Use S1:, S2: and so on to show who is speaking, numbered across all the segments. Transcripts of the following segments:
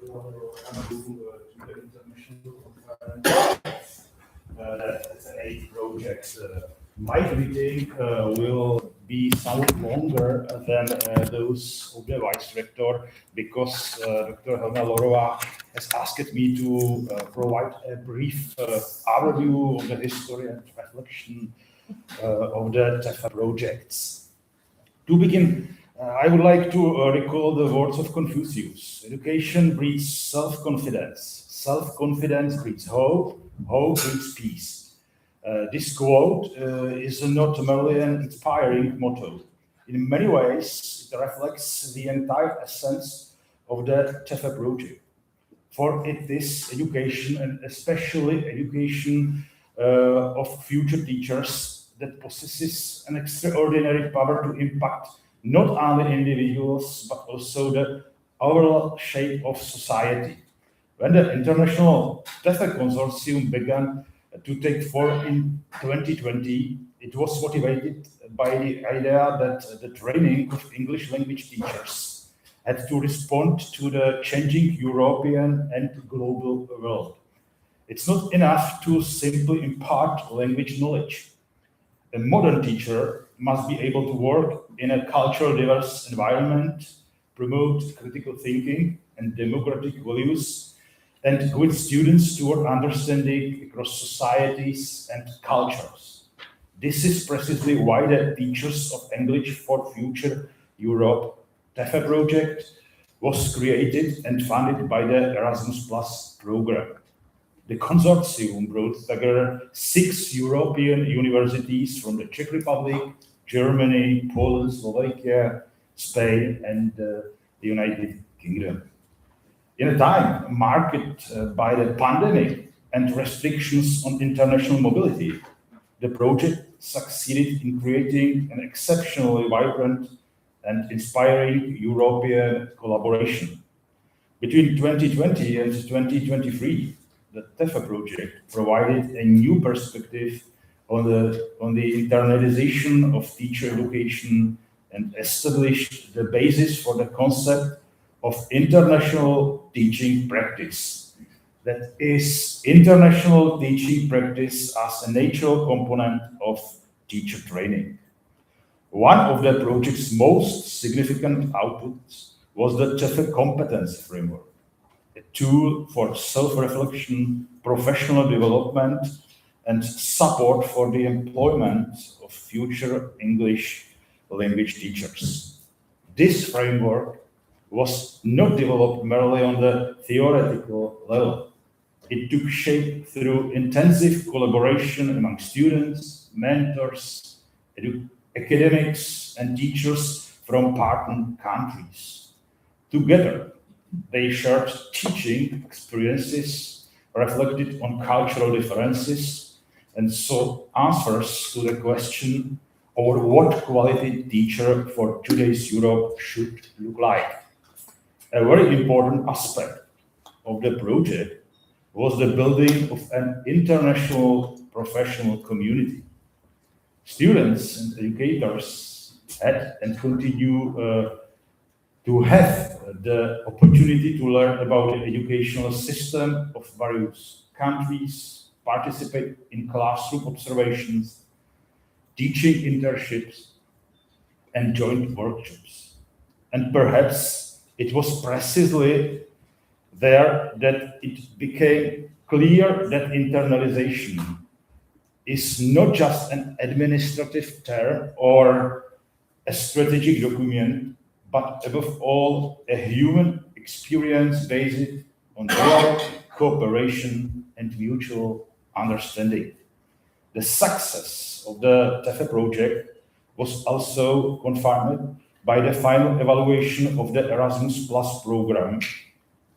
S1: to the international conference. That's an 8 projects. My greeting will be somewhat longer than those of the vice rector because Dr. Helena Lorova has asked me to provide a brief overview of the history and reflection of the TEFE projects. To begin, I would like to recall the words of Confucius. Education breeds self-confidence. Self-confidence breeds hope. Hope breeds peace. This quote is not merely an inspiring motto. In many ways, it reflects the entire essence of the TEFE project. For it is education, and especially education of future teachers, that possesses an extraordinary power to impact not only individuals, but also the overall shape of society. When the International TEFE Consortium began to take form in 2020, it was motivated by the idea that the training of English language teachers had to respond to the changing European and global world. It's not enough to simply impart language knowledge. A modern teacher must be able to work in a culturally diverse environment, promote critical thinking and democratic values, and guide students toward understanding across societies and cultures. This is precisely why the Teachers of English for Future Europe TEFE project was created and funded by the Erasmus Plus program. The consortium brought together 6 European universities from the Czech Republic, Germany, Poland, Slovakia, Spain, and the United Kingdom. In a time marked by the pandemic and restrictions on international mobility, the project succeeded in creating an exceptionally vibrant and inspiring European collaboration. Between 2020 and 2023, the TEFE project provided a new perspective on the internalization of teacher education and established the basis for the concept of international teaching practice. That is, international teaching practice as a natural component of teacher training. One of the project's most significant outputs was the TEFE competency framework, a tool for self-reflection, professional development, and support for the employment of future English language teachers. This framework was not developed merely on the theoretical level. It took shape through intensive collaboration among students, mentors, academics, and teachers from partner countries. Together, they shared teaching experiences, reflected on cultural differences, and sought answers to the question over what quality teacher for today's Europe should look like. A very important aspect of the project was the building of an international professional community. Students and educators had and continue to have the opportunity to learn about the educational system of various countries, participate in classroom observations, teaching internships, and joint workshops. And perhaps it was precisely there that it became clear that internalization is not just an administrative term or a strategic document, but above all, a human experience based on dialogue, cooperation, and mutual understanding. The success of the TEFE project was also confirmed by the final evaluation of the Erasmus Plus program,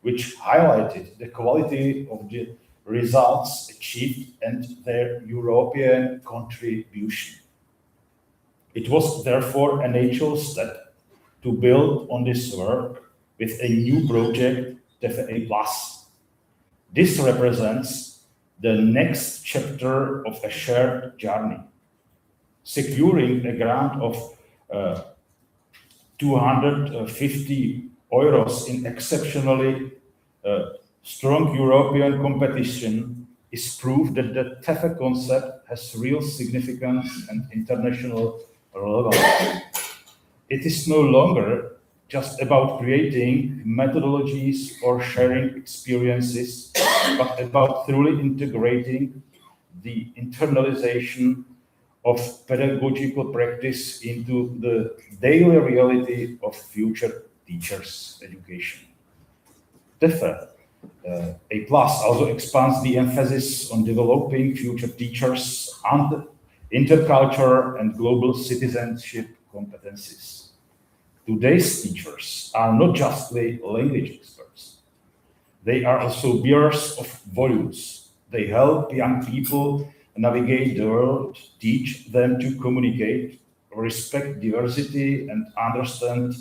S1: which highlighted the quality of the results achieved and their European contribution. It was therefore a natural step to build on this work with a new project, TEFE A+. This represents the next chapter of a shared journey. Securing a grant of 250 euros in exceptionally Strong European competition is proof that the TEFE concept has real significance and international relevance. It is no longer just about creating methodologies or sharing experiences, but about truly integrating the internalization of pedagogical practice into the daily reality of future teachers' education. TEFE A plus also expands the emphasis on developing future teachers and intercultural and global citizenship competencies. Today's teachers are not just language experts. They are also bearers of values. They help young people navigate the world, teach them to communicate, respect diversity, and understand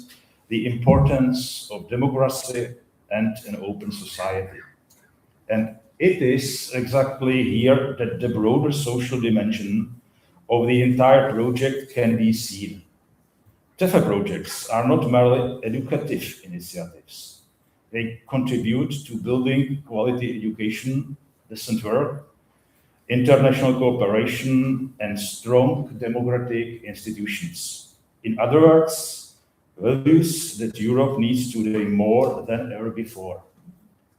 S1: the importance of democracy and an open society. And it is exactly here that the broader social dimension of the entire project can be seen. TEFE projects are not merely educative initiatives. They contribute to building quality education, decent work, international cooperation, and strong democratic institutions. In other words, values that Europe needs today more than ever before.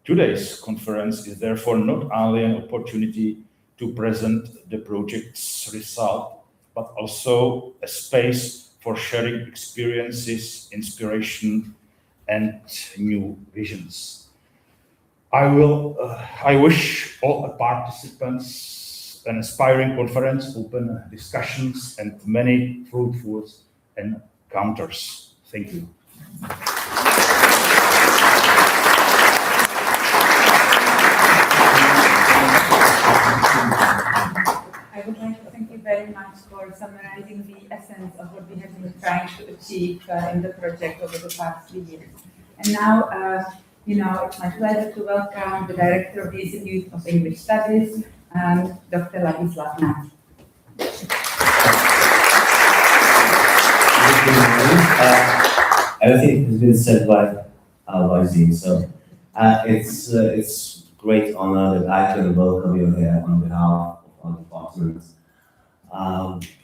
S1: Today's conference is therefore not only an opportunity to present the project's result, but also a space for sharing experiences, inspiration, and new visions. I wish all participants an inspiring conference, open discussions, and many fruitful encounters. Thank you.
S2: I would like to thank you very much for summarizing the essence of what we have been trying to achieve in the project over the past 3 years. And now, it's my pleasure to welcome the Director of the Institute of English Studies, Dr. Ladislav Nat.
S3: Everything has been said by Zine, so it's great honor that I can welcome you here on behalf of our department.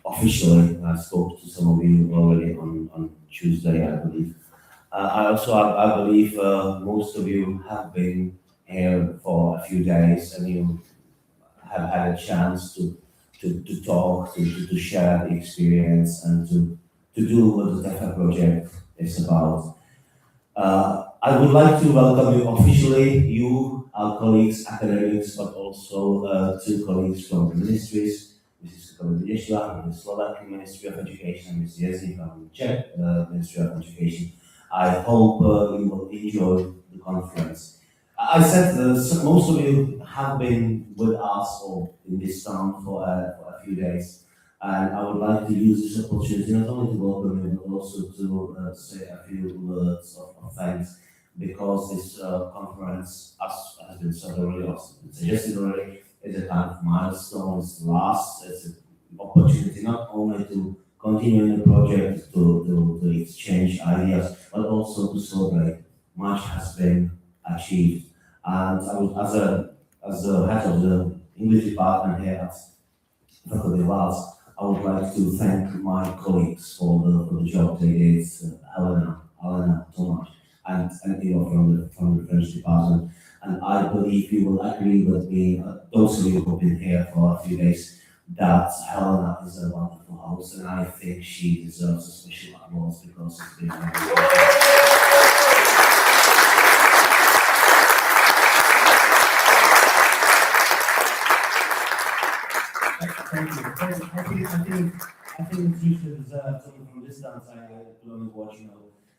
S3: Officially, I spoke to some of you already on Tuesday, I believe. I believe most of you have been here for a few days and you have had a chance to talk, to share the experience and to do what the TEFE project is about. I would like to welcome you officially, you, our colleagues, academics, but also 2 colleagues from the ministries, Mrs. Kovalyeva from the Slovak Ministry of Education, and Mrs. Jezik from the Czech Ministry of Education. I hope you will enjoy the conference. I said most of you have been with us or in this town for a few days, and I would like to use this opportunity not only to welcome you, but also to say a few words of thanks, because this conference has been suggested already, is a kind of milestone. It's an opportunity not only to continue in the project, to exchange ideas, but also to celebrate. Much has been achieved. And I would, as the head of the English department here at Faculty of Arts, I would like to thank my colleagues for the job they did, Elena, Tomáš, and Eva from the French department. And I believe you will agree with me, those of you who have been here for a few days, that Helena is a wonderful host, and I think she deserves a special applause because it's been Thank you. I think she should deserve something from this dance. I could only watch,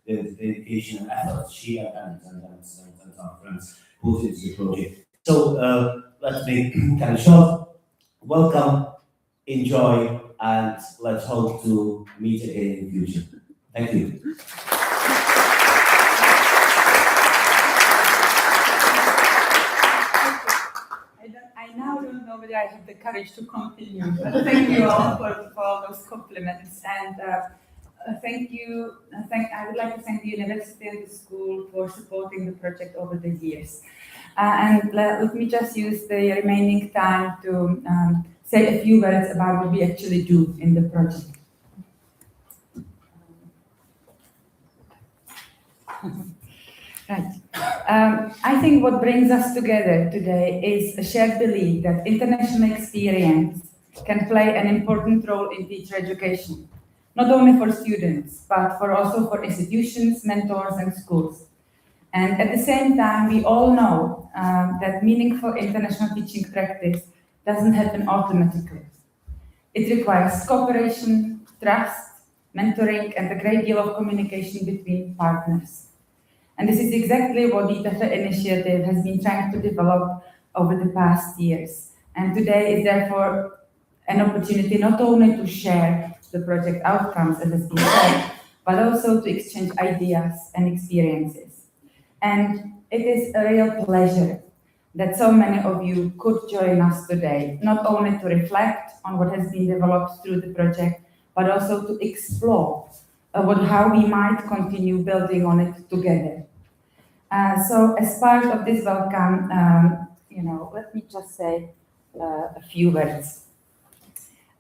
S3: the dedication and effort she and our friends put into the project. So let me kind of short. Welcome, enjoy, and let's hope to meet again in the future. Thank you.
S2: I now don't know whether I have the courage to continue, but thank you all for those compliments. And thank you. I would like to thank the university and the school for supporting the project over the years. And let me just use the remaining time to say a few words about what we actually do in the project. Right. I think what brings us together today is a shared belief that international experience can play an important role in teacher education, not only for students, but also for institutions, mentors, and schools. And at the same time, we all know that meaningful international teaching practice doesn't happen automatically. It requires cooperation, trust, mentoring, and a great deal of communication between partners. And this is exactly what the TEFE initiative has been trying to develop over the past years. And today is therefore an opportunity not only to share the project outcomes, as has been said, but also to exchange ideas and experiences. And it is a real pleasure that so many of you could join us today, not only to reflect on what has been developed through the project, but also to explore how we might continue building on it together. So as part of this welcome, let me just say a few words.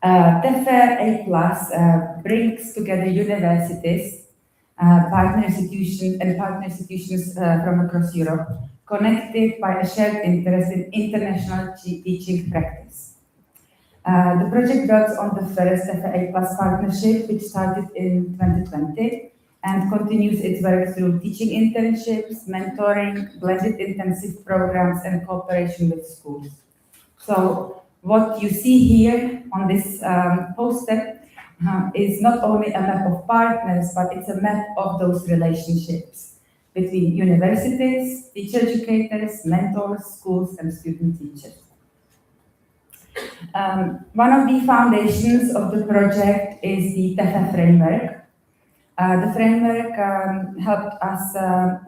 S2: TEFE A+ brings together universities, partner institutions from across Europe, connected by a shared interest in international teaching practice. The project builds on the first TEFE A+ partnership, which started in 2020, and continues its work through teaching internships, mentoring, blended intensive programs, and cooperation with schools. So what you see here on this poster is not only a map of partners, but it's a map of those relationships between universities, teacher educators, mentors, schools, and student teachers. One of the foundations of the project is the TEFE framework. The framework helped us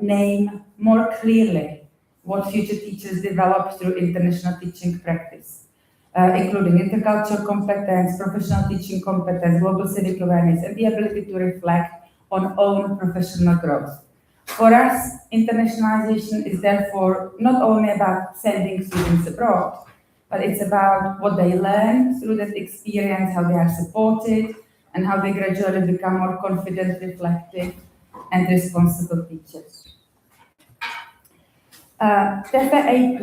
S2: name more clearly what future teachers develop through international teaching practice, including intercultural competence, professional teaching competence, global civic awareness, and the ability to reflect on own professional growth. For us, internationalization is therefore not only about sending students abroad, but it's about what they learn through that experience, how they are supported, and how they gradually become more confident, reflective, and responsible teachers. TEFE A+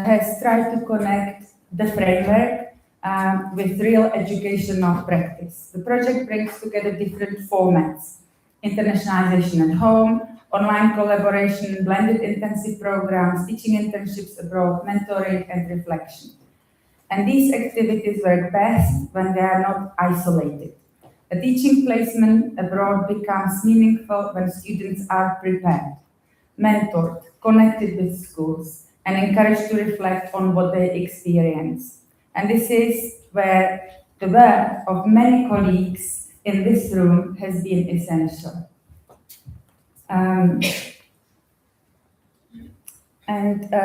S2: has tried to connect the framework with real educational practice. The project brings together different formats: internationalization at home, online collaboration, blended intensive programs, teaching internships abroad, mentoring, and reflection. And these activities work best when they are not isolated. A teaching placement abroad becomes meaningful when students are prepared, mentored, connected with schools, and encouraged to reflect on what they experience. And this is where the work of many colleagues in this room has been essential.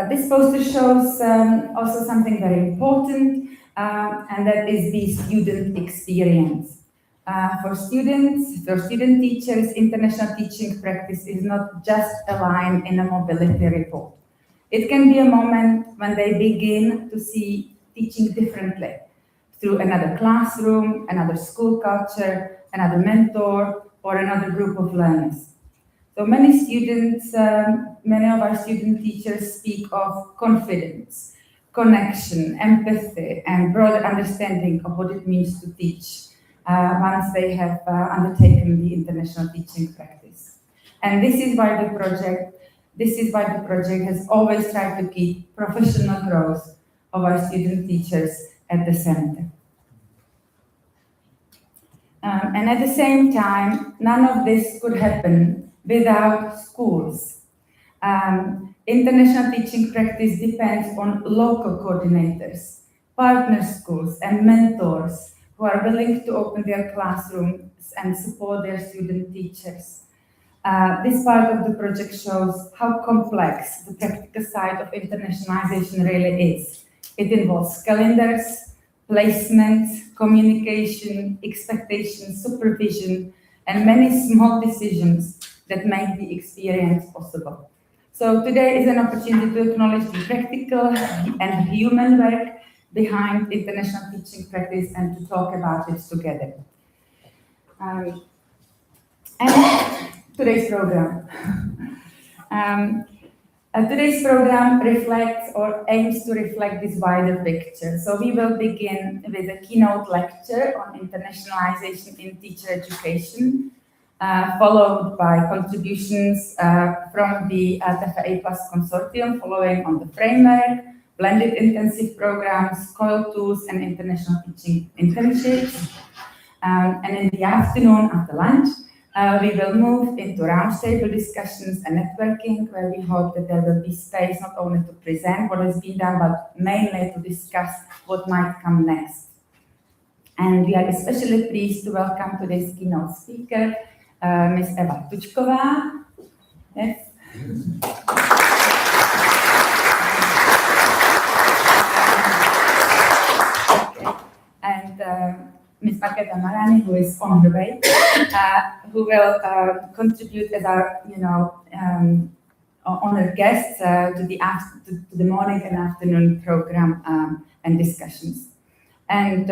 S2: This poster shows also something very important, and that is the student experience. For student teachers, international teaching practice is not just a line in a mobility report. It can be a moment when they begin to see teaching differently through another classroom, another school culture, another mentor, or another group of learners. So many students, many of our student teachers speak of confidence, connection, empathy, and broader understanding of what it means to teach once they have undertaken the international teaching practice. And this is why the project has always tried to keep professional growth of our student teachers at the center. And at the same time, none of this could happen without schools. International teaching practice depends on local coordinators, partner schools, and mentors who are willing to open their classrooms and support their student teachers. This part of the project shows how complex the practical side of internationalization really is. It involves calendars, placements, communication, expectations, supervision, and many small decisions that make the experience possible. So today is an opportunity to acknowledge the practical and human work behind international teaching practice and to talk about it together. And today's program. Today's program reflects or aims to reflect this wider picture. So we will begin with a keynote lecture on internationalization in teacher education, followed by contributions from the TEFE Plus Consortium, following on the framework, blended intensive programs, COIL tools, and international teaching internships. And in the afternoon, after lunch, we will move into roundtable discussions and networking, where we hope that there will be space not only to present what has been done, but mainly to discuss what might come next. And we are especially pleased to welcome today's keynote speaker, Ms. Eva Tučková. Yes. And Ms. Marketa Marani, who is on the way, who will contribute as our, honored guest to the morning and afternoon program and discussions. And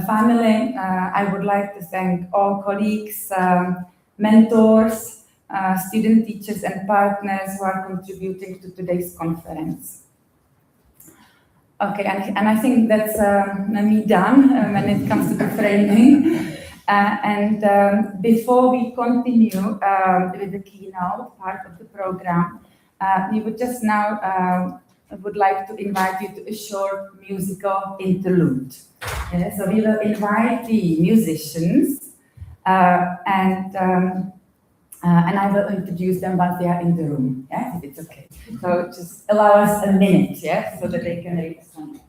S2: finally, I would like to thank all colleagues, mentors, student teachers, and partners who are contributing to today's conference. Okay, and I think that's me done when it comes to the framing. Before we continue with the keynote part of the program, we would just now would like to invite you to a short musical interlude. So we will invite the musicians, and I will introduce them once they are in the room. Yeah, if it's okay. So just allow us a minute, yeah, so that they can read the song.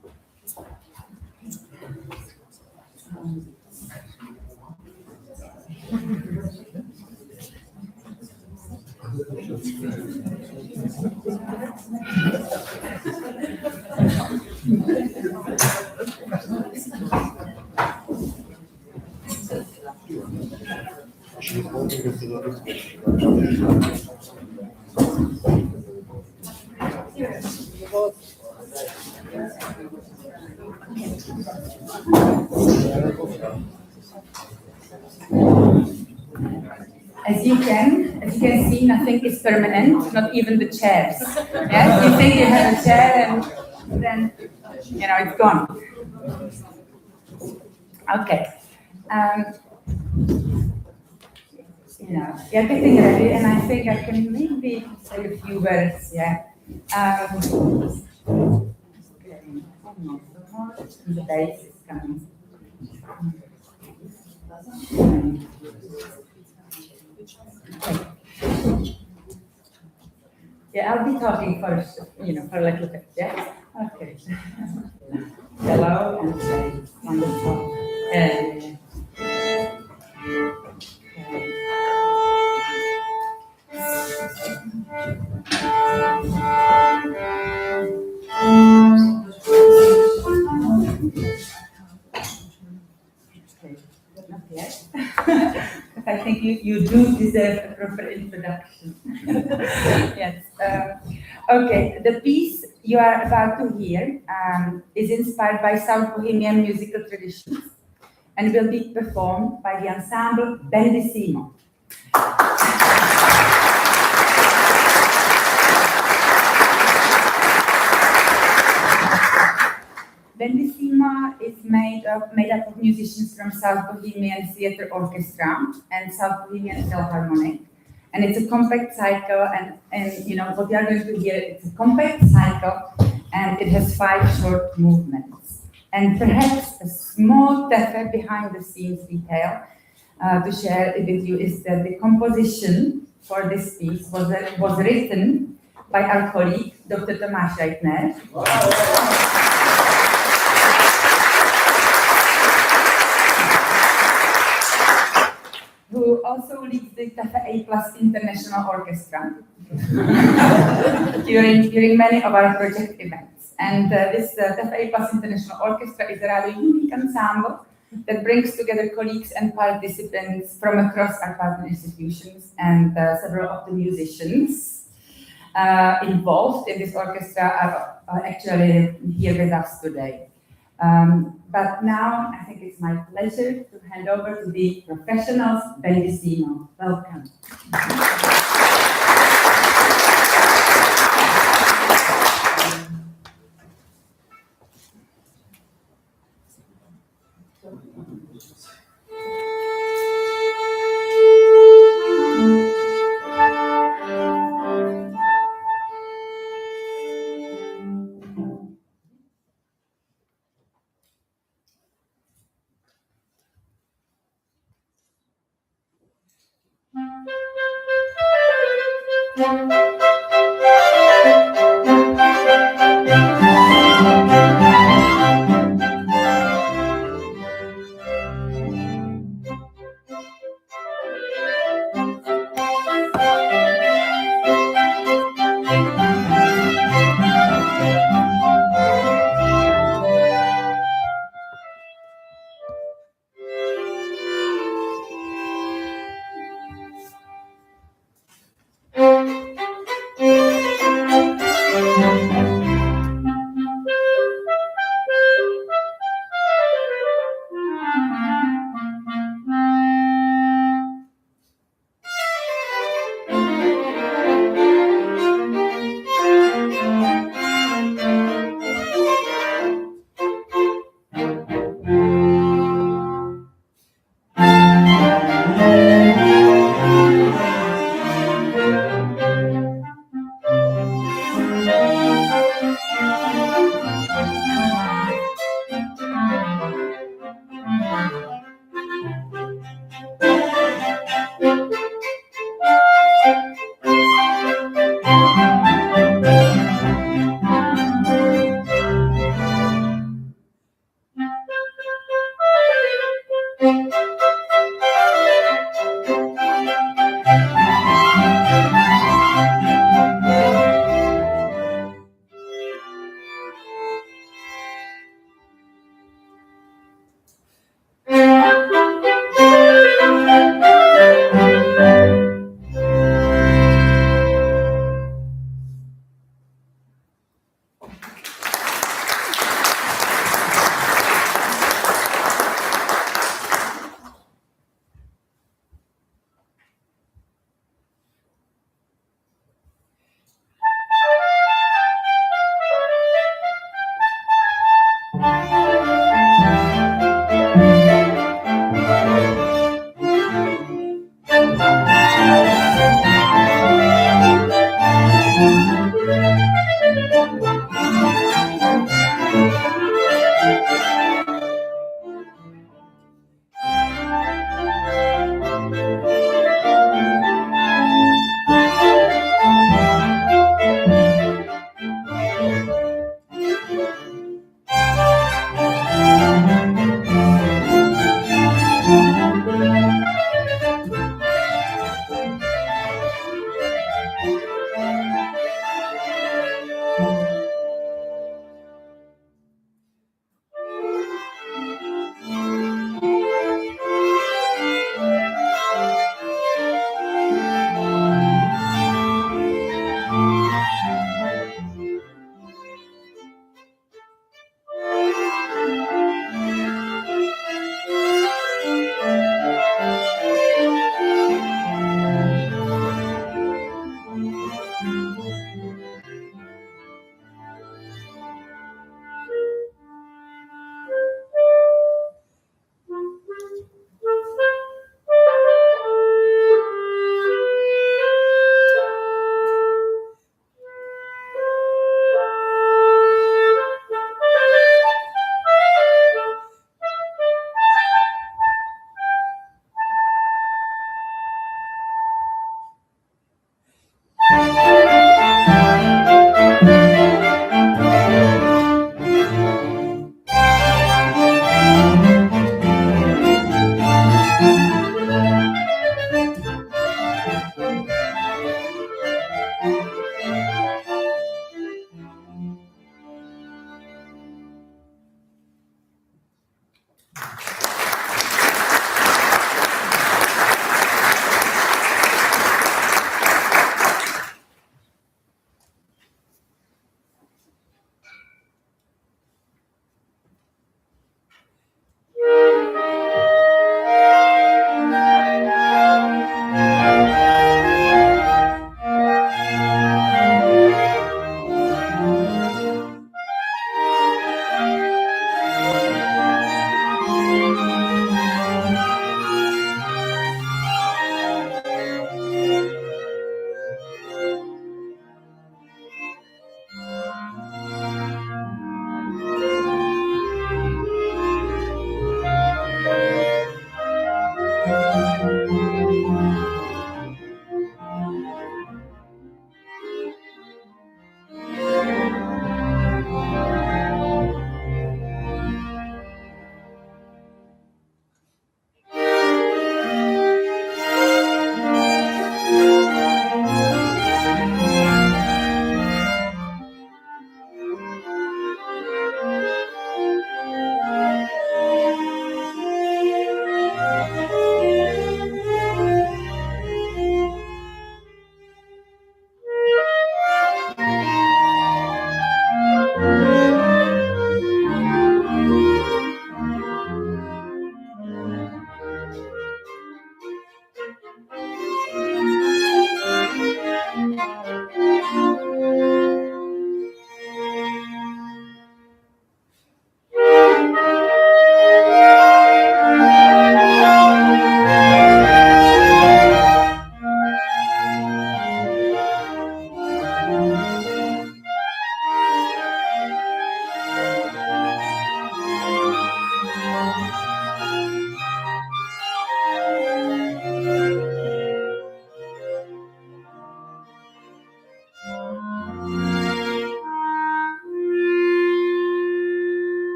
S2: As you can see, nothing is permanent, not even the chairs. Yes, you think you have a chair and then, it's gone. Okay. You're getting ready, and I think I can maybe say a few words, yeah. The bass is coming. Yeah, I'll be talking first, for a little bit, yeah? Okay. Hello, and say, wonderful. Not yet. I think you do deserve a proper introduction. Yes. Okay, the piece you are about to hear is inspired by South Bohemian musical traditions and will be performed by the ensemble Bellissimo. Bellissima is made up of musicians from South Bohemian Theatre Orchestra and South Bohemian Philharmonic. And it's a compact cycle, and what we are going to hear, it's a compact cycle, and it has 5 short movements. And perhaps a small TEFE behind the scenes detail to share with you is that the composition for this piece was written by our colleague, Dr. Tomáš Reitner. Wow. Who also leads the TEFE Plus International Orchestra during many of our project events. And this TEFE Plus International Orchestra is a rather unique ensemble that brings together colleagues and participants from across our partner institutions, and several of the musicians involved in this orchestra are actually here with us today. But now I think it's my pleasure to hand over to the professionals. Bellissimo, welcome.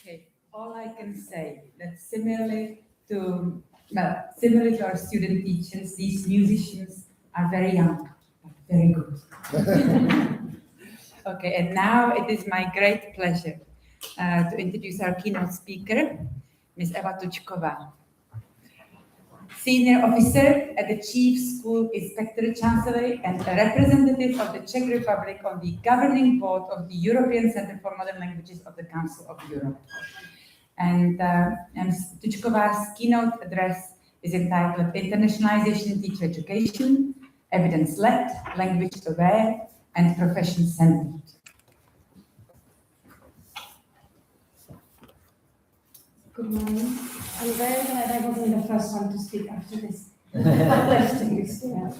S2: Okay, all I can say that similarly to our student teachers, these musicians are very young, but very good. Okay, and now it is my great pleasure to introduce our keynote speaker, Ms. Eva Tučková, Senior Officer at the Chief School Inspector Chancellery and a representative of the Czech Republic on the Governing Board of the European Center for Modern Languages of the Council of Europe. And Ms. Tučková's keynote address is entitled Internationalization in Teacher Education, Evidence-Led, Language-Aware, and Profession-Centered.
S4: Good morning. I'm very glad I wasn't the first one to speak after this uplifting experience.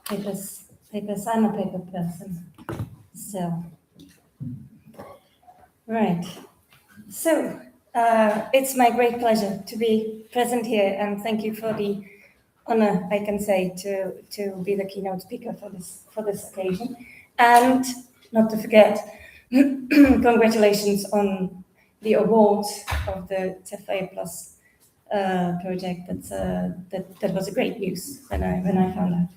S4: papers. I'm a paper person. So, right. So, it's my great pleasure to be present here, and thank you for the honor, I can say, to be the keynote speaker for this occasion. And not to forget, congratulations on the award of the TEFE Plus project. That was a great news when I found out.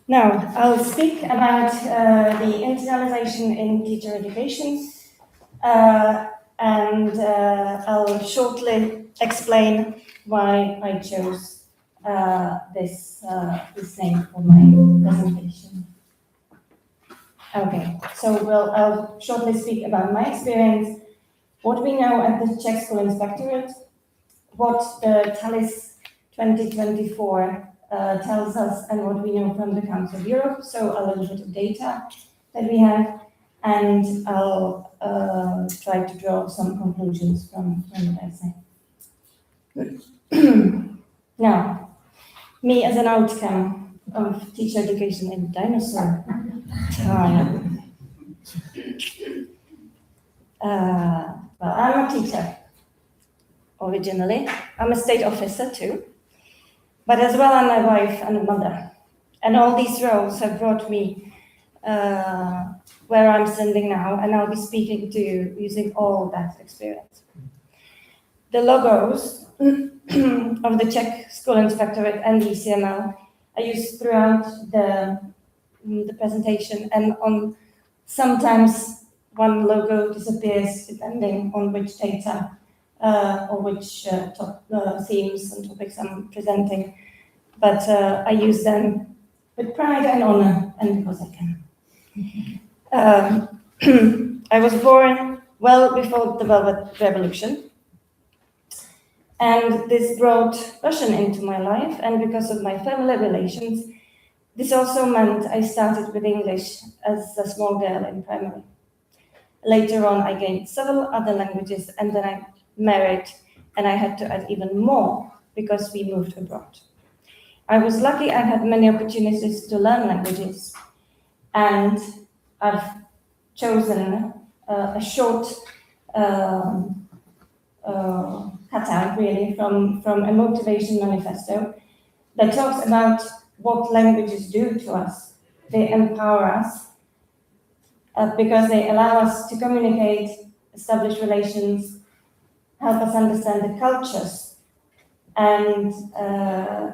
S4: Now, I'll speak about the internationalization in teacher education, and I'll shortly explain why I chose this name for my presentation. Okay, so I'll shortly speak about my experience, what we know at the Czech School Inspectorate, what the TALIS 2024 tells us, and what we know from the Council of Europe, so a little bit of data that we have, and I'll try to draw some conclusions from what I say. Now, me as an outcome of teacher education in dinosaur time. Well, I'm a teacher originally. I'm a state officer too, but as well I'm a wife and a mother. And all these roles have brought me where I'm standing now, and I'll be speaking to you using all that experience. The logos of the Czech School Inspectorate and the ECML are used throughout the presentation, and on sometimes one logo disappears depending on which data or which themes and topics I'm presenting, but I use them with pride and honor, and because I can. I was born well before the Velvet Revolution, and this brought Russian into my life, and because of my family relations, this also meant I started with English as a small girl in primary. Later on, I gained several other languages, and then I married, and I had to add even more because we moved abroad. I was lucky I had many opportunities to learn languages, and I've chosen a short cutout really from a motivation manifesto that talks about what languages do to us. They empower us because they allow us to communicate, establish relations, help us understand the cultures, and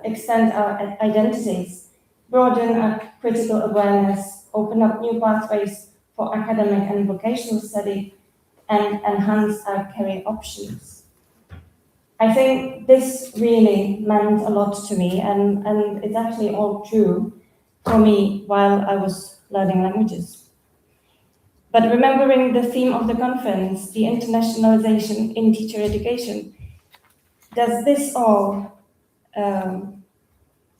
S4: extend our identities, broaden our critical awareness, open up new pathways for academic and vocational study, and enhance our career options. I think this really meant a lot to me, and it's actually all true for me while I was learning languages. But remembering the theme of the conference, the internationalization in teacher education, does this all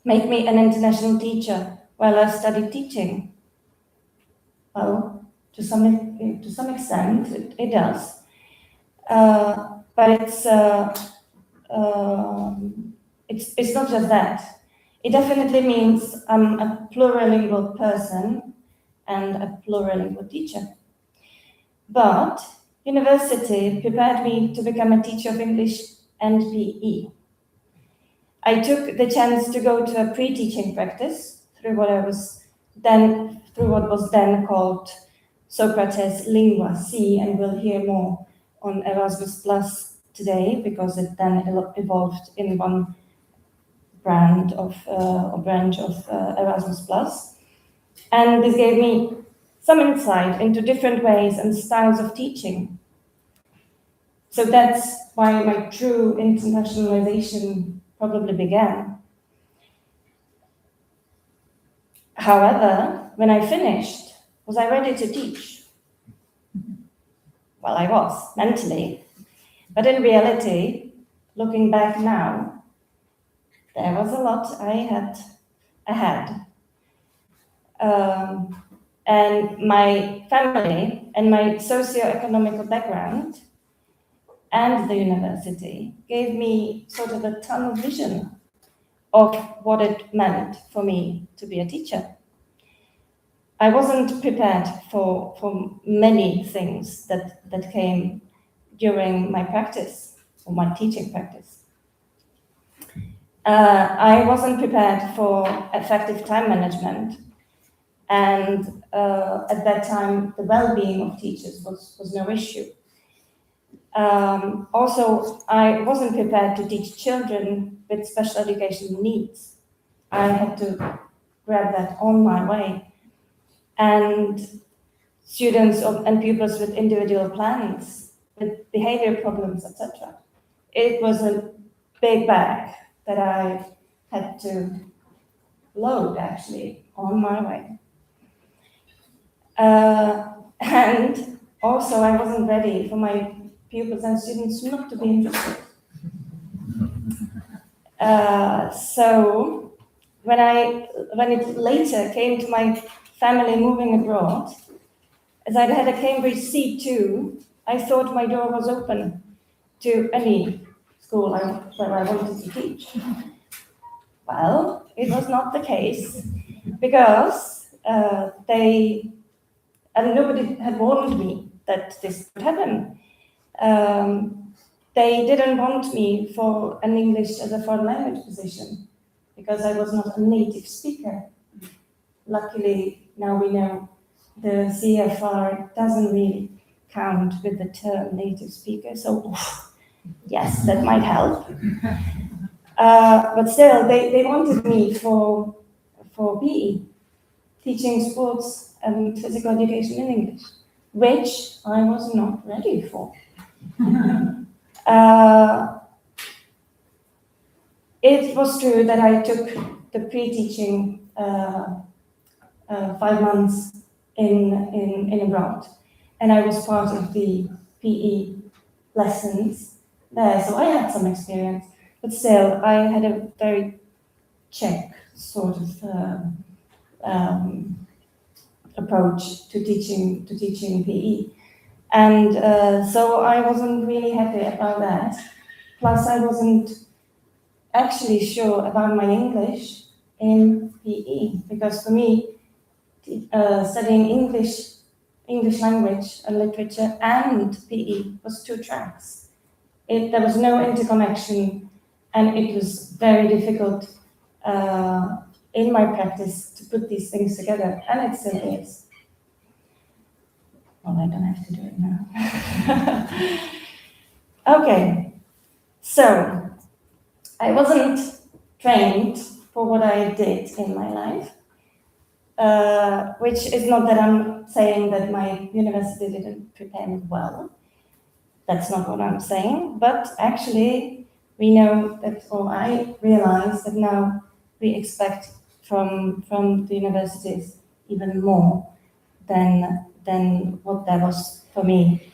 S4: make me an international teacher while I studied teaching? Well, to some extent, it does. But it's not just that. It definitely means I'm a plurilingual person and a plurilingual teacher. But university prepared me to become a teacher of English and PE. I took the chance to go to a pre-teaching practice through what was then called Socrates Lingua C, and we'll hear more on Erasmus Plus today because it then evolved in one branch of Erasmus Plus. And this gave me some insight into different ways and styles of teaching. So that's why my true internationalization probably began. However, when I finished, was I ready to teach? Well, I was, mentally. But in reality, looking back now, there was a lot I had ahead. And my family and my socio-economical background and the university gave me sort of a tunnel vision of what it meant for me to be a teacher. I wasn't prepared for many things that came during my practice, or my teaching practice. I wasn't prepared for effective time management, and at that time, the well-being of teachers was no issue. Also, I wasn't prepared to teach children with special education needs. I had to grab that on my way. And students and pupils with individual plans, with behavior problems, etc. It was a big bag that I had to load, actually, on my way. And also, I wasn't ready for my pupils and students not to be interested. So when it later came to my family moving abroad, as I'd had a Cambridge C2, I thought my door was open to any school where I wanted to teach. Well, it was not the case, because nobody had warned me that this would happen. They didn't want me for an English as a foreign language position, because I was not a native speaker. Luckily, now we know the CFR doesn't really count with the term native speaker, so yes, that might help. But still, they wanted me for PE, teaching sports and physical education in English, which I was not ready for. It was true that I took the pre-teaching 5 months in abroad, and I was part of the PE lessons there, so I had some experience, but still I had a very Czech sort of approach to teaching PE, and so I wasn't really happy about that. Plus, I wasn't actually sure about my English in PE, because for me, studying English language and literature and PE was 2 tracks. There was no interconnection, and it was very difficult in my practice to put these things together, and it still is. Well, I don't have to do it now. Okay, so I wasn't trained for what I did in my life. Which is not that I'm saying that my university didn't prepare me well. That's not what I'm saying. But actually, we know that, or I realize that now we expect from the universities even more than what there was for me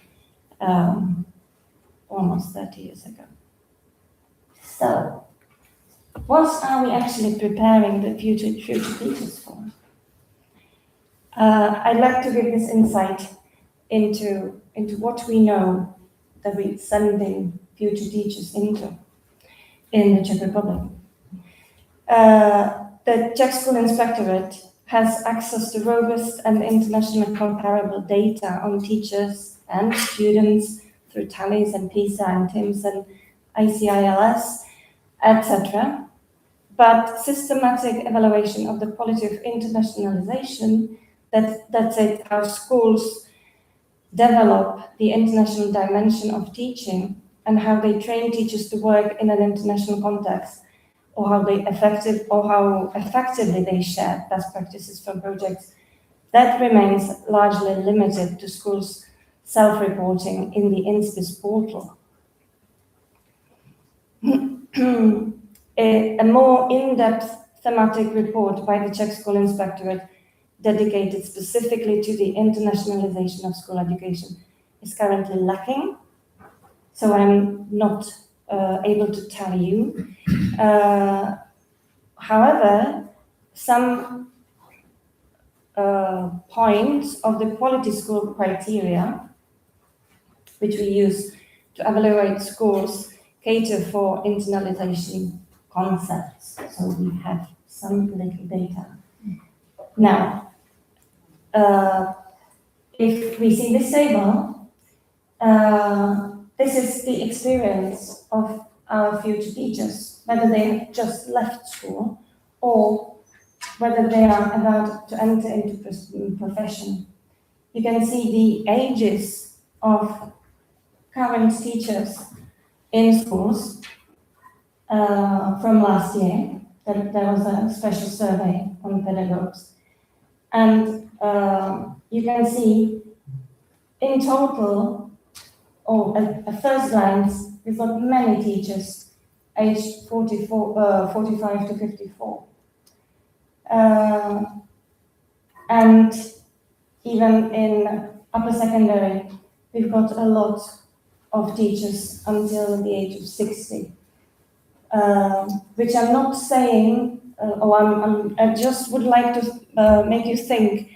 S4: almost 30 years ago. So, what are we actually preparing the future teachers for? I'd like to give this insight into what we know that we're sending future teachers into in the Czech Republic. The Czech School Inspectorate has access to robust and internationally comparable data on teachers and students through tallies and PISA and TIMSS and ICILS, etc. But systematic evaluation of the quality of internationalization, that's it, how schools develop the international dimension of teaching and how they train teachers to work in an international context, or how effectively they share best practices from projects, that remains largely limited to schools' self-reporting in the INSPIS portal. A more in-depth thematic report by the Czech School Inspectorate dedicated specifically to the internationalization of school education is currently lacking, so I'm not able to tell you. However, some points of the quality school criteria, which we use to evaluate schools, cater for internationalization concepts, so we have some little data. Now, if we see this table, this is the experience of our future teachers, whether they have just left school or whether they are about to enter into profession. You can see the ages of current teachers in schools from last year. There was a special survey on pedagogues. And you can see in total, or at first glance, we've got many teachers aged 45 to 54. And even in upper secondary, we've got a lot of teachers until the age of 60. Which I'm not saying, I just would like to make you think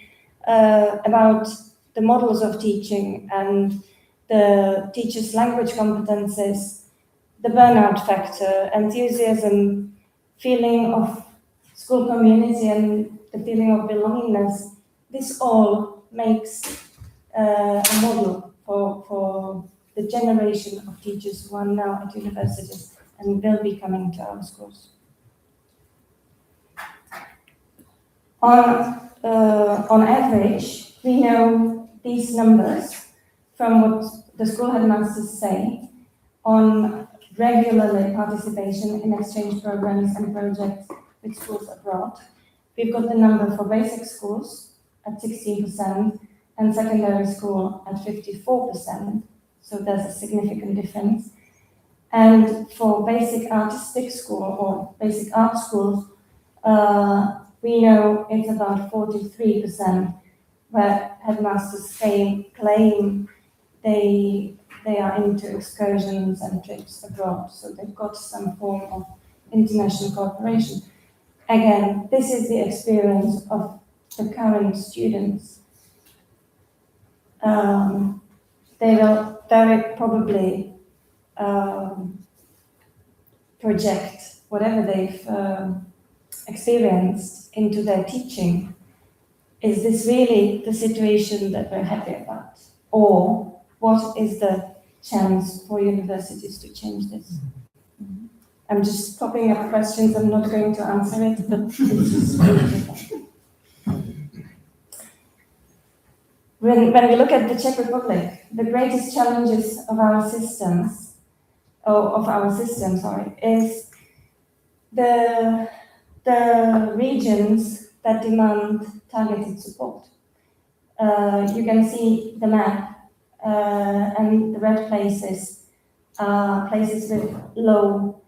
S4: about the models of teaching and the teachers' language competences, the burnout factor, enthusiasm, feeling of school community and the feeling of belongingness. This all makes a model for the generation of teachers who are now at universities and will be coming to our schools. On average, we know these numbers from what the school headmasters say on regular participation in exchange programs and projects with schools abroad. We've got the number for basic schools at 16% and secondary school at 54%, so there's a significant difference. And for basic artistic school or basic art schools, we know it's about 43%, where headmasters claim they are into excursions and trips abroad, so they've got some form of international cooperation. Again, this is the experience of the current students. They will very probably project whatever they've experienced into their teaching. Is this really the situation that we're happy about? Or what is the chance for universities to change this? I'm just popping up questions. I'm not going to answer it, but it's just when we look at the Czech Republic, the greatest challenges of our systems, is the regions that demand targeted support. You can see the map, and the red places are places with low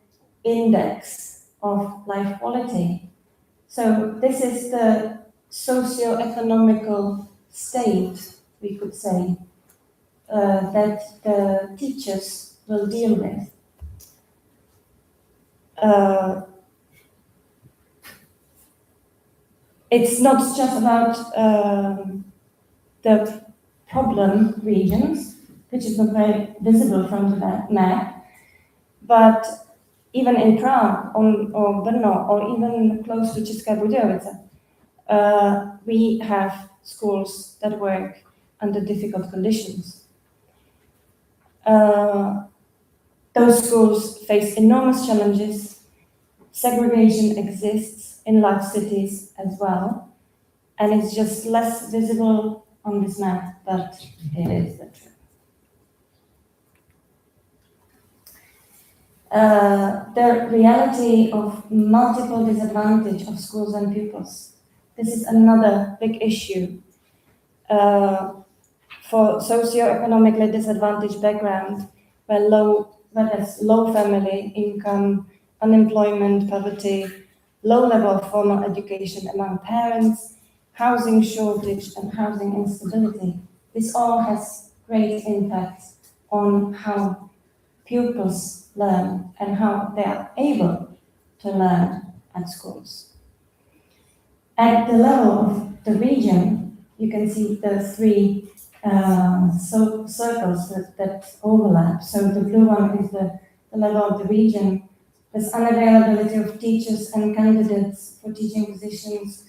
S4: index of life quality. So this is the socio-economical state, we could say, that the teachers will deal with. It's not just about the problem regions, which is not very visible from the map, but even in Prague or Brno or even close to České Budějovice, we have schools that work under difficult conditions. Those schools face enormous challenges. Segregation exists in large cities as well, and it's just less visible on this map, but it is the truth. The reality of multiple disadvantage of schools and pupils. This is another big issue. For socio-economically disadvantaged background, where there's low family income, unemployment, poverty, low level of formal education among parents, housing shortage and housing instability. This all has great impact on how pupils learn and how they are able to learn at schools. At the level of the region, you can see the three circles that overlap. So the blue one is the level of the region, There's unavailability of teachers and candidates for teaching positions.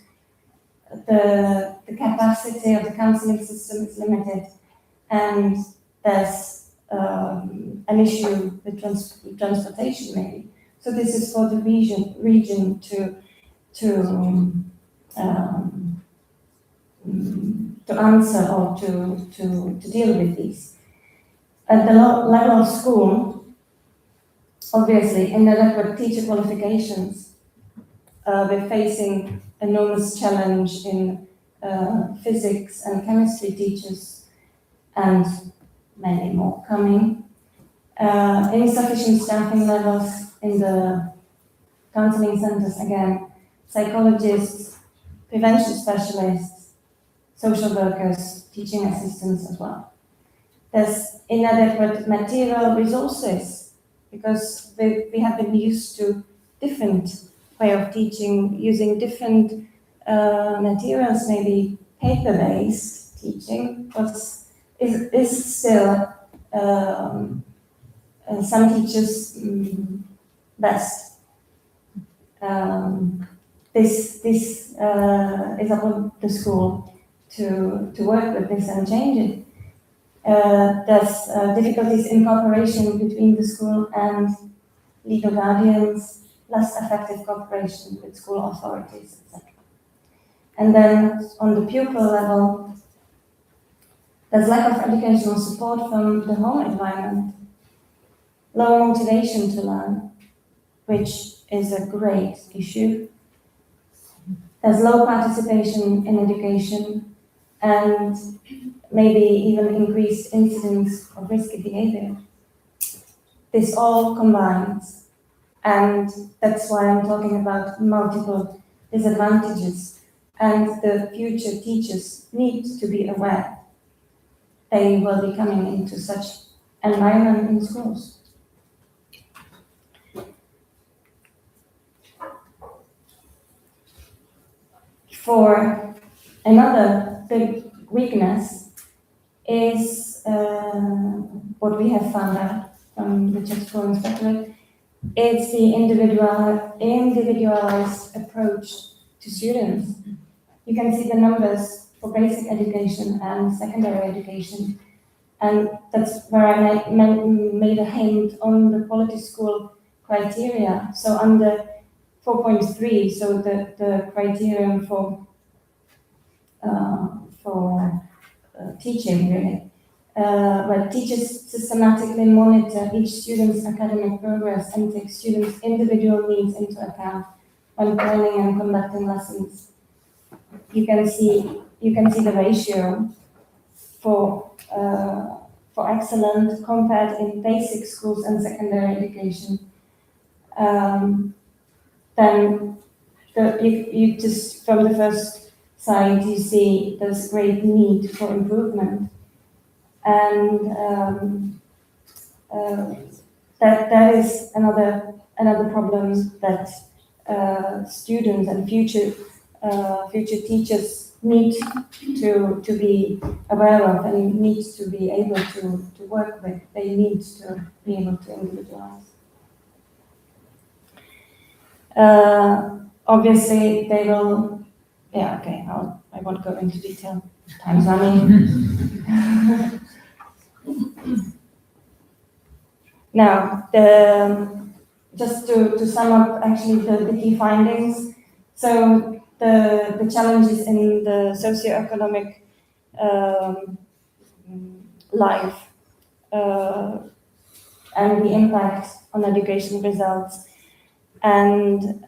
S4: The capacity of the counseling system is limited, and there's an issue with transportation maybe. So this is for the region to answer or to deal with these. At the level of school, obviously, inadequate teacher qualifications, we're facing enormous challenge in physics and chemistry teachers, and many more coming. Insufficient staffing levels in the counseling centers, again, psychologists, prevention specialists, social workers, teaching assistants as well. There's inadequate material resources because we have been used to different way of teaching, using different materials, maybe paper-based teaching, but is still some teachers best. This is upon the school to work with this and change it. There's difficulties in cooperation between the school and legal guardians, less effective cooperation with school authorities, etc. And then on the pupil level, there's lack of educational support from the home environment, low motivation to learn, which is a great issue. There's low participation in education and maybe even increased incidence of risky behavior. This all combines, and that's why I'm talking about multiple disadvantages. And the future teachers need to be aware they will be coming into such environment in schools. For another big weakness is what we have found out from the Czech School Inspectorate. It's the individualized approach to students. You can see the numbers for basic education and secondary education, and that's where I made a hint on the quality school criteria. So under 4.3, so the criterion for teaching, really, where teachers systematically monitor each student's academic progress and take students' individual needs into account when planning and conducting lessons. You can see the ratio for excellent compared in basic schools and secondary education. Then you just from the first side you see there's great need for improvement, and that is another problem that students and future teachers need to be aware of and need to be able to work with. They need to be able to individualize. Obviously, they will. Yeah, okay. I won't go into detail. Time's running. Now, just to sum up, actually, the key findings. So the challenges in the socioeconomic life and the impact on education results. And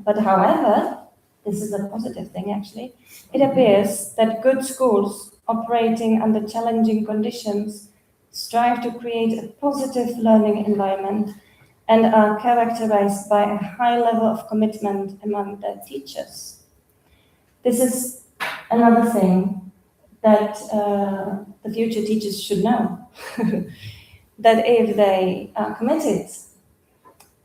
S4: but however, this is a positive thing actually, it appears that good schools operating under challenging conditions strive to create a positive learning environment and are characterized by a high level of commitment among their teachers. This is another thing that the future teachers should know, that if they are committed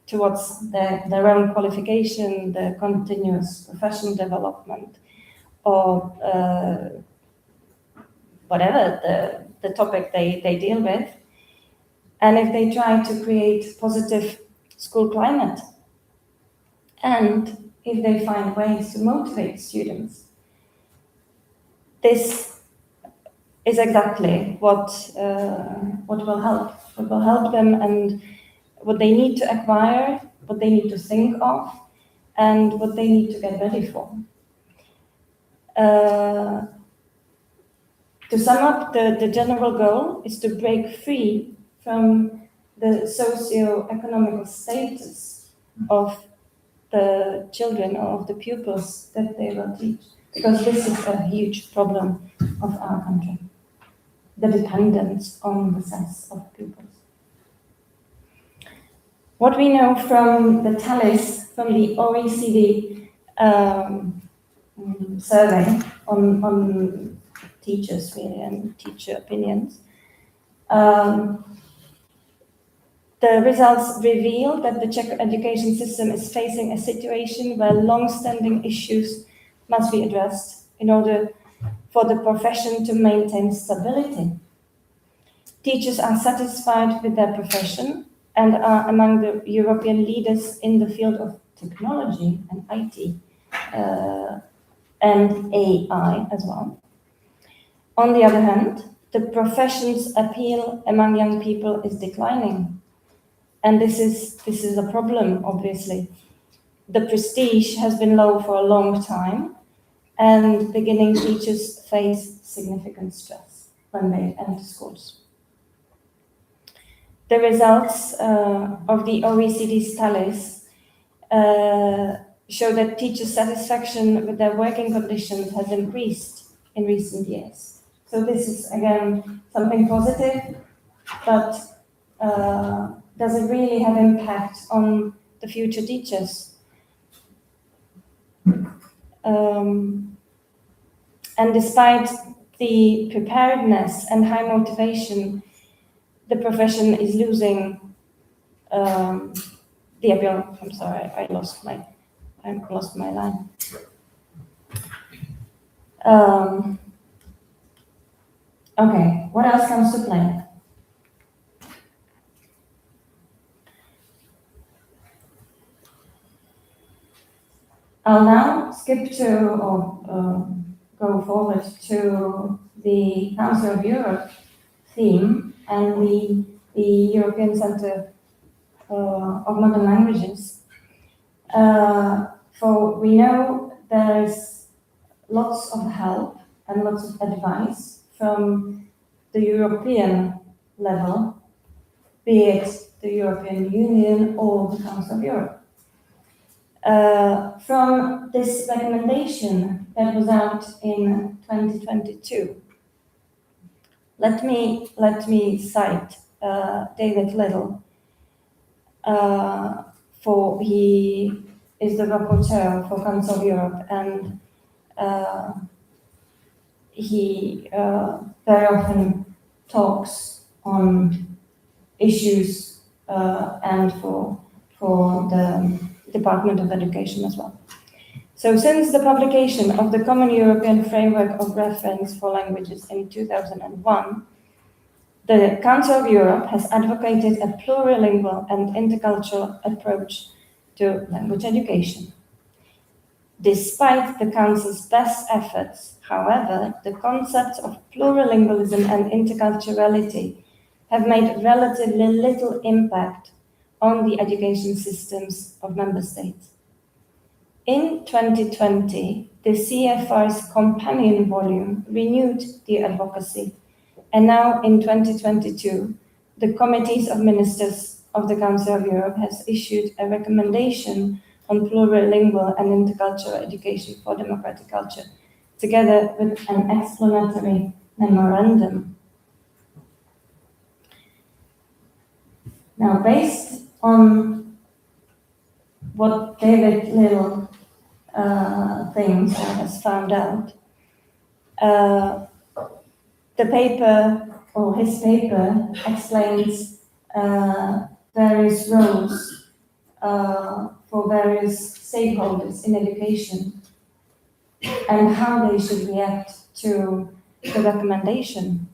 S4: towards their own qualification, their continuous professional development, or whatever the topic they deal with, and if they try to create positive school climate, and if they find ways to motivate students. This is exactly what will help. What will help them, and what they need to acquire, what they need to think of, and what they need to get ready for. To sum up, the general goal is to break free from the socio-economical status of the children or of the pupils that they will teach, because this is a huge problem of our country, the dependence on the sense of pupils. What we know from the TALIS, from the OECD survey on teachers really and teacher opinions, the results reveal that the Czech education system is facing a situation where long-standing issues must be addressed in order for the profession to maintain stability. Teachers are satisfied with their profession and are among the European leaders in the field of technology and IT and AI as well. On the other hand, the profession's appeal among young people is declining. And this is a problem, obviously. The prestige has been low for a long time, and beginning teachers face significant stress when they enter schools. The results of the OECD's TALIS show that teacher satisfaction with their working conditions has increased in recent years. So this is, again, something positive, but does it really have impact on the future teachers? And despite the preparedness and high motivation, the profession is losing the appeal. I'm sorry, I lost my line. Okay, what else comes to play? I'll now skip to, or go forward to the Council of Europe theme and the European Centre of Modern Languages. For we know there's lots of help and lots of advice from the European level, be it the European Union or the Council of Europe. From this recommendation that was out in 2022, let me cite David Little, for he is the rapporteur for Council of Europe, and he very often talks on issues and for the Department of Education as well. So since the publication of the Common European Framework of Reference for Languages in 2001, the Council of Europe has advocated a plurilingual and intercultural approach to language education. Despite the Council's best efforts, however, the concepts of plurilingualism and interculturality have made relatively little impact on the education systems of member states. In 2020, the CFR's companion volume renewed the advocacy, and now in 2022, the Committees of Ministers of the Council of Europe has issued a recommendation on plurilingual and intercultural education for democratic culture, together with an explanatory memorandum. Now, based on what David Little thinks or has found out, the paper, or his paper, explains various roles for various stakeholders in education and how they should react to the recommendation.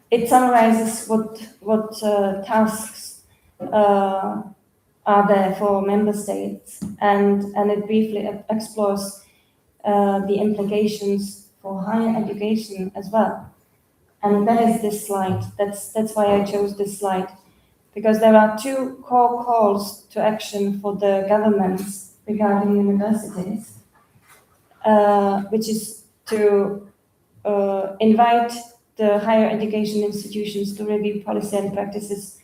S4: It summarizes what tasks are there for member states, and it briefly explores the implications for higher education as well. And that is this slide. That's why I chose this slide, because there are two core calls to action for the governments regarding universities, which is to invite the higher education institutions to review policy and practices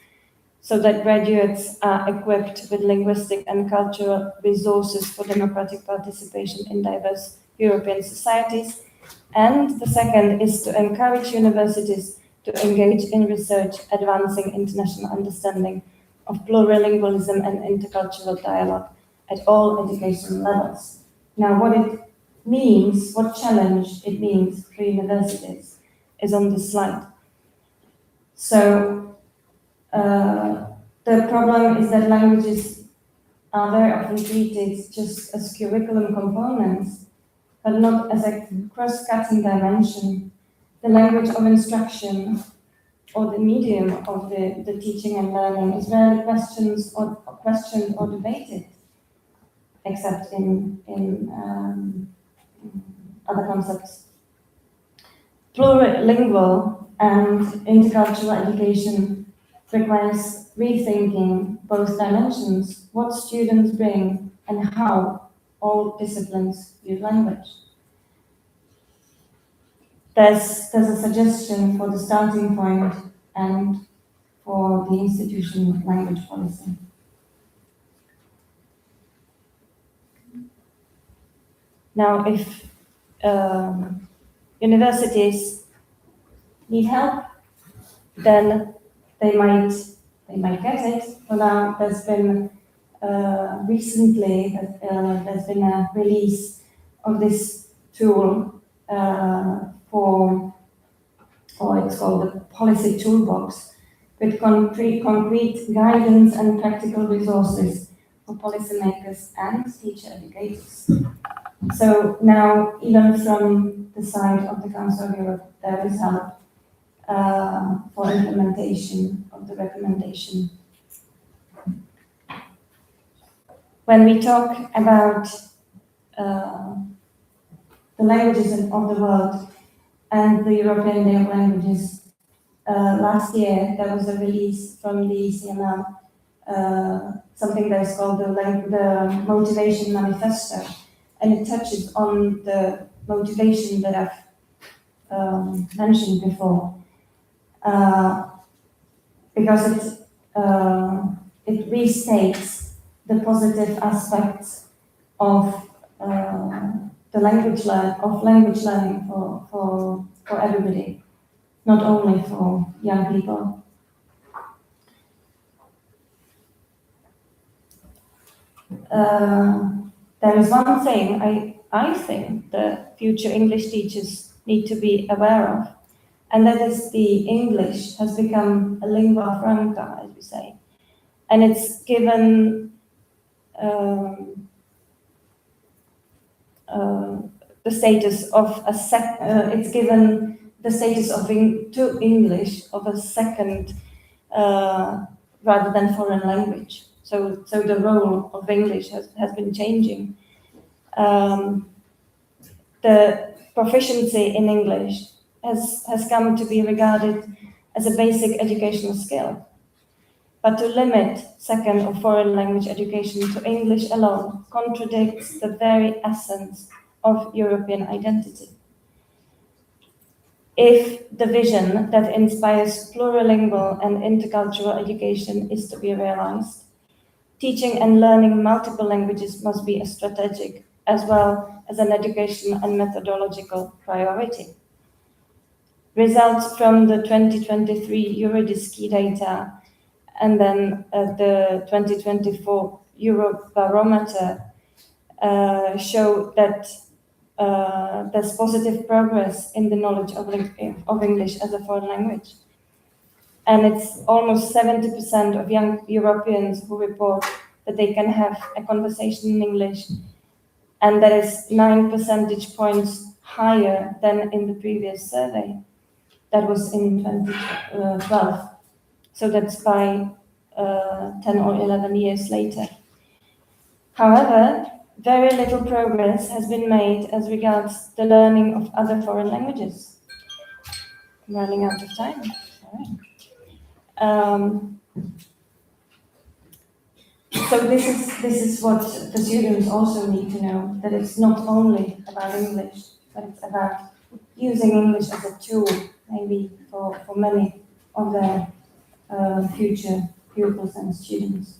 S4: so that graduates are equipped with linguistic and cultural resources for democratic participation in diverse European societies. And the second is to encourage universities to engage in research advancing international understanding of plurilingualism and intercultural dialogue at all education levels. Now, what it means, what challenge it means for universities is on this slide. So, the problem is that languages are very often treated just as curriculum components, but not as a cross-cutting dimension. The language of instruction or the medium of the teaching and learning is rarely questioned or debated, except in other concepts. Plurilingual and intercultural education requires rethinking both dimensions, what students bring and how all disciplines use language. There's a suggestion for the starting point and for the institution language policy. Now, if universities need help, then they might get it. For now, there's been recently there's been a release of this tool or it's called the Policy Toolbox, with concrete guidance and practical resources for policymakers and teacher educators. So now, even from the side of the Council of Europe, there is help for implementation of the recommendation. When we talk about the languages of the world and the European Day of Languages, last year there was a release from the CML, something that is called the Motivation Manifesto, and it touches on the motivation that I've mentioned before. Because it restates the positive aspects of language learning for everybody, not only for young people. There is one thing I think the future English teachers need to be aware of, and that is the English has become a lingua franca, as we say, and it's given the status of it's given the status to English of a second rather than foreign language. So the role of English has been changing. The proficiency in English has come to be regarded as a basic educational skill. But to limit second or foreign language education to English alone contradicts the very essence of European identity. If the vision that inspires plurilingual and intercultural education is to be realized, teaching and learning multiple languages must be a strategic as well as an educational and methodological priority. Results from the 2023 Eurodis key data and then the 2024 Eurobarometer show that there's positive progress in the knowledge of English as a foreign language. And it's almost 70% of young Europeans who report that they can have a conversation in English, and that is 9 percentage points higher than in the previous survey. That was in 2012. So that's by 10 or 11 years later. However, very little progress has been made as regards the learning of other foreign languages. I'm running out of time. All right. So this is what the students also need to know, that it's not only about English, but it's about using English as a tool, maybe for many of their future pupils and students.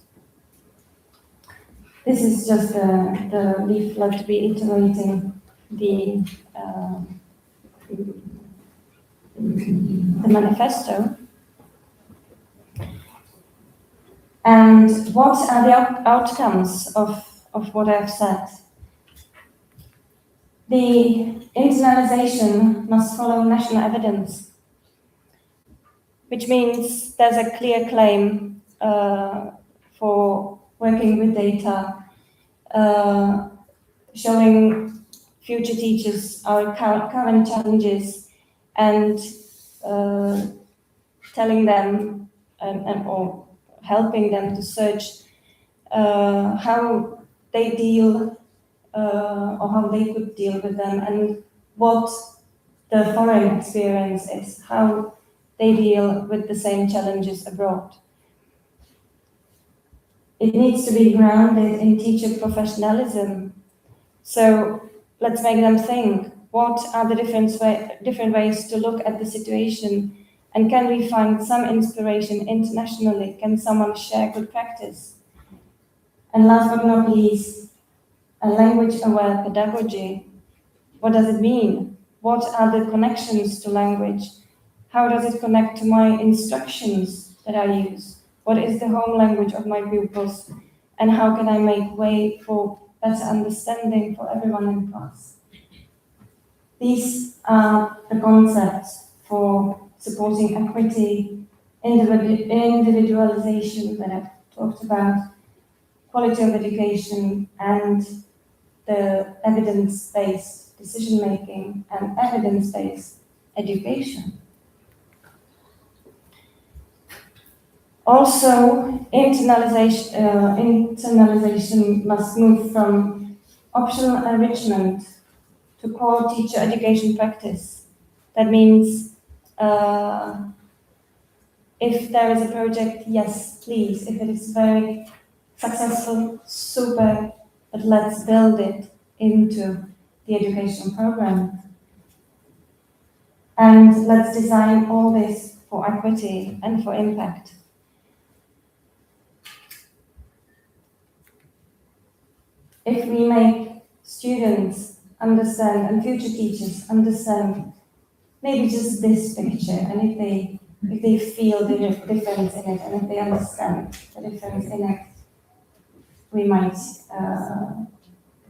S4: This is just the leaflet reiterating the manifesto. And what are the outcomes of what I've said? The internalization must follow national evidence, which means there's a clear claim for working with data, showing future teachers our current challenges, and telling them or helping them to search how they deal or how they could deal with them, and what the foreign experience is, how they deal with the same challenges abroad. It needs to be grounded in teacher professionalism. So let's make them think, what are the different ways to look at the situation, and can we find some inspiration internationally? Can someone share good practice? And last but not least, a language-aware pedagogy. What does it mean? What are the connections to language? How does it connect to my instructions that I use? What is the home language of my pupils? And how can I make way for better understanding for everyone in class? These are the concepts for supporting equity, individualization that I've talked about, quality of education, and the evidence-based decision-making and evidence-based education. Also, internalization must move from optional enrichment to core teacher education practice. That means if there is a project, yes, please. If it is very successful, super, but let's build it into the education program. And let's design all this for equity and for impact. If we make students understand and future teachers understand maybe just this picture, and if they feel the difference in it, and if they understand the difference in it, we might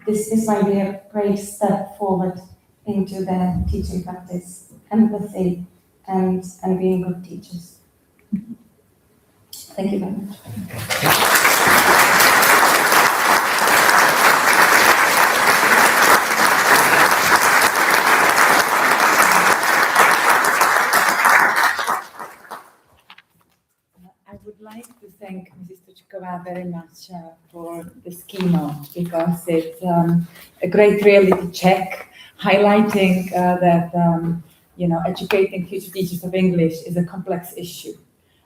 S4: this might be a great step forward into their teaching practice, empathy, and being good teachers. Thank you very much.
S2: I would like to thank Mrs. Tuchkova very much for this keynote, because it's a great reality check, highlighting that educating future teachers of English is a complex issue,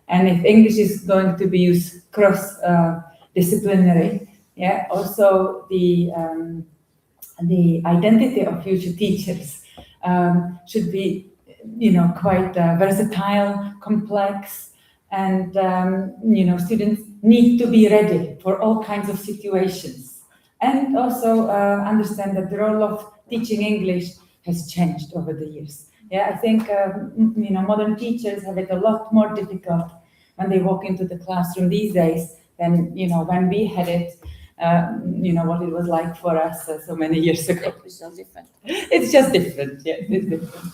S2: and if English is going to be used cross-disciplinary, also the identity of future teachers should be quite versatile, complex. And, students need to be ready for all kinds of situations, and also understand that the role of teaching English has changed over the years. I think, modern teachers have it a lot more difficult when they walk into the classroom these days than, when we had it, what it was like for us so many years ago.
S4: It's just different.
S2: It's just different, it's different.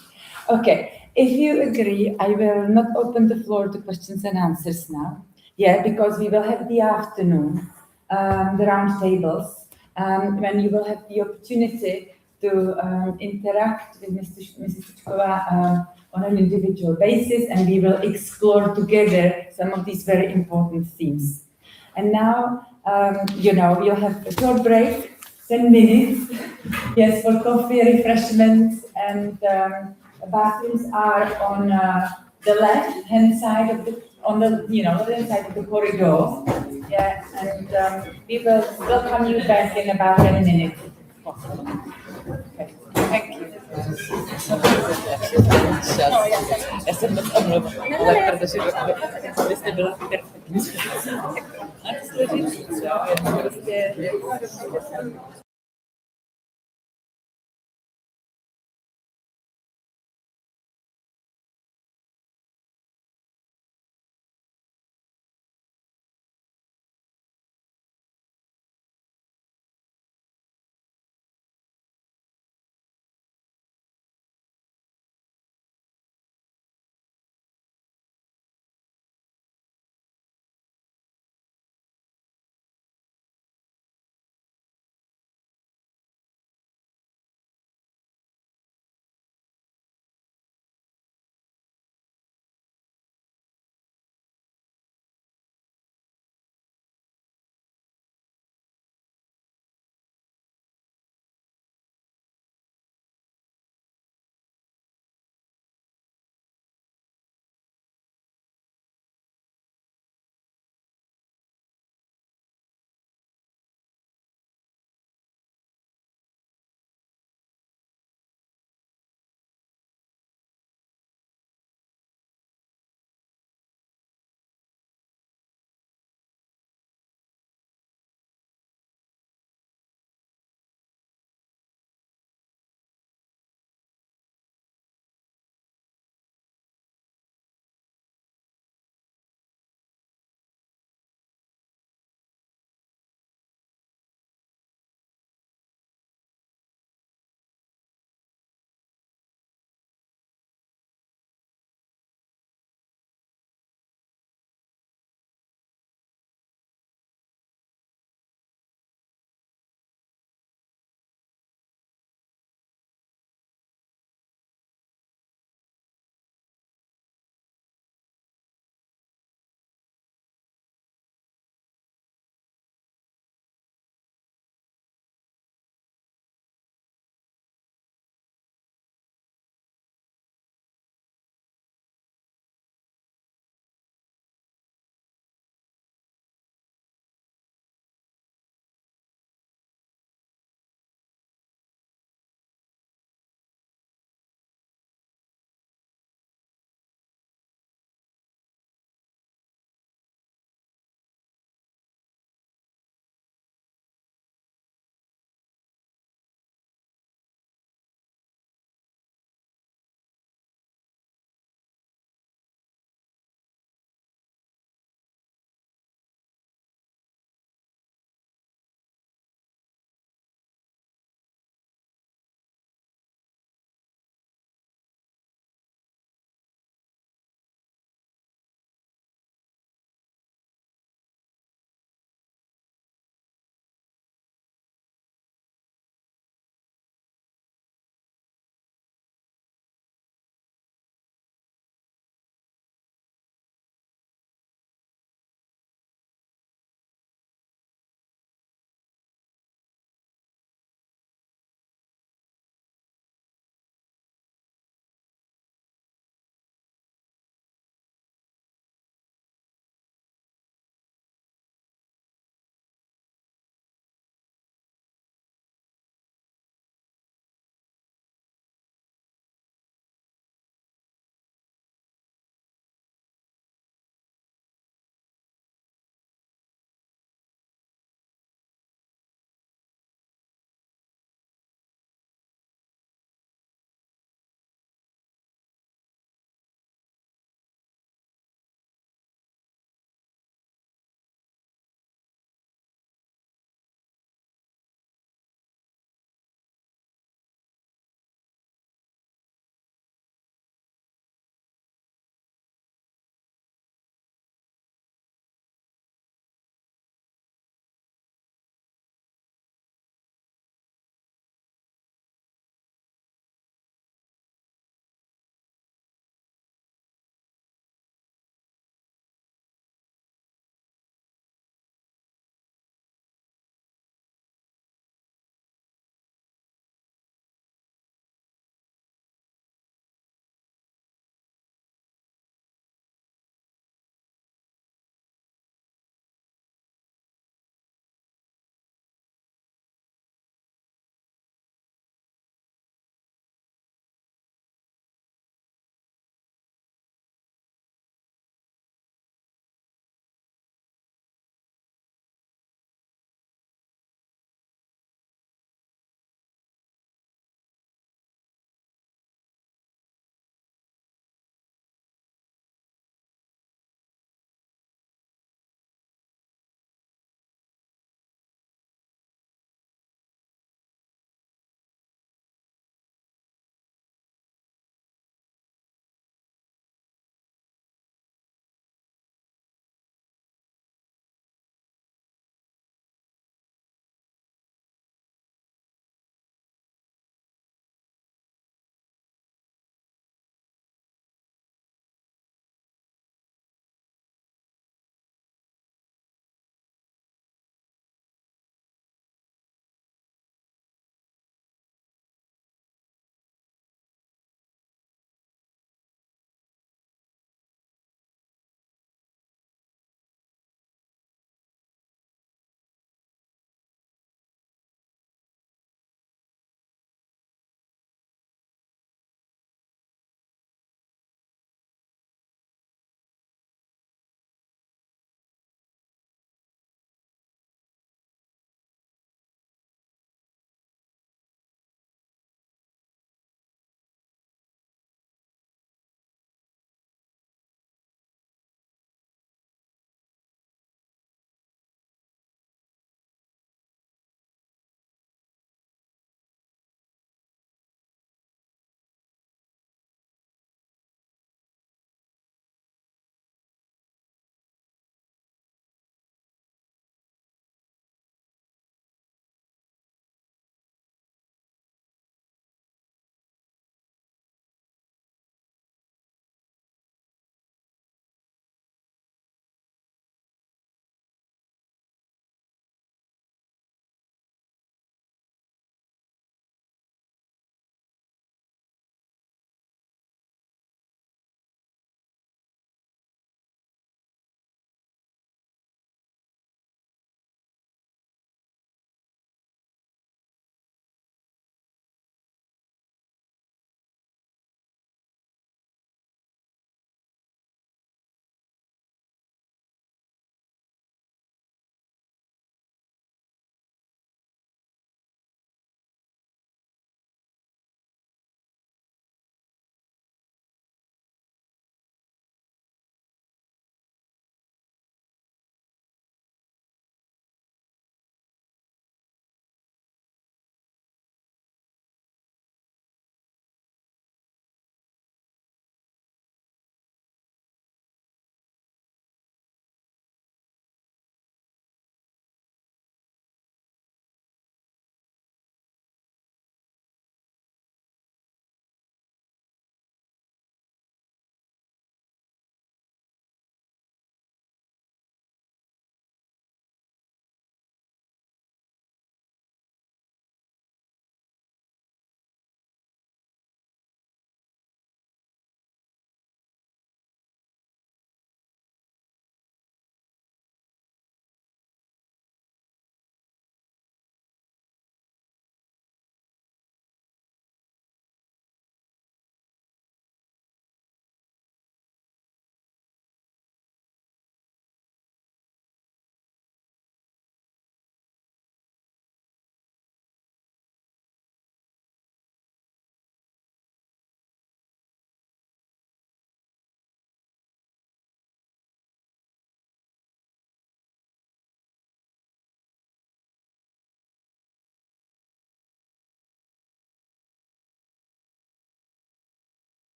S2: Okay. If you agree, I will not open the floor to questions and answers now. Because we will have the afternoon, the round tables, when you will have the opportunity to interact with Mrs. Tuchkova on an individual basis, and we will explore together some of these very important themes. And now, you'll have a short break, 10 minutes, yes, for coffee, refreshments, and bathrooms are on the left-hand side of the, left-hand side of the corridor. Yeah, and we will welcome you back in about 10 minutes. If possible. Okay. Thank you.
S5: Já jsem moc omlouvám, ale protože vy jste byla perfektní. A to složitý, jo, je to prostě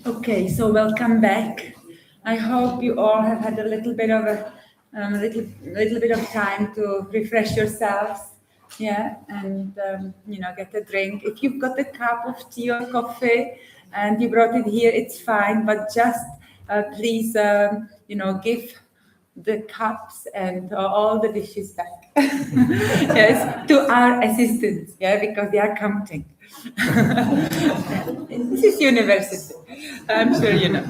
S2: Okay, so welcome back. I hope you all have had a little bit of little bit of time to refresh yourselves, yeah, and get a drink. If you've got a cup of tea or coffee and you brought it here, it's fine. But just please, give the cups and all the dishes back, yes, to our assistants, yeah, because they are counting. This is university, I'm sure you know.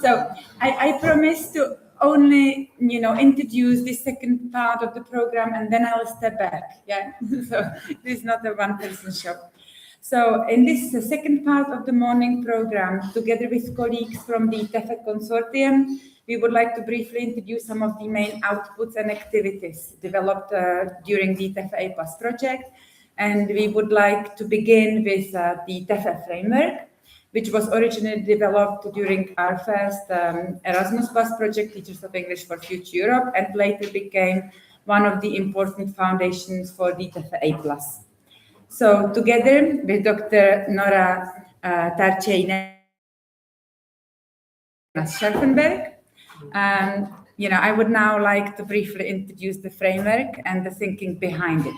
S2: So I promise to only, introduce the second part of the program and then I'll step back, yeah. So this is not a one-person show. So in this second part of the morning program, together with colleagues from the TEFE consortium, we would like to briefly introduce some of the main outputs and activities developed during the TEFE A+ project. And we would like to begin with the TEFE framework, which was originally developed during our first Erasmus Plus project, Teachers of English for Future Europe, and later became one of the important foundations for the TEFE A+. So together with Dr. Nora Tarcei-Scharfenberg, I would now like to briefly introduce the framework and the thinking behind it.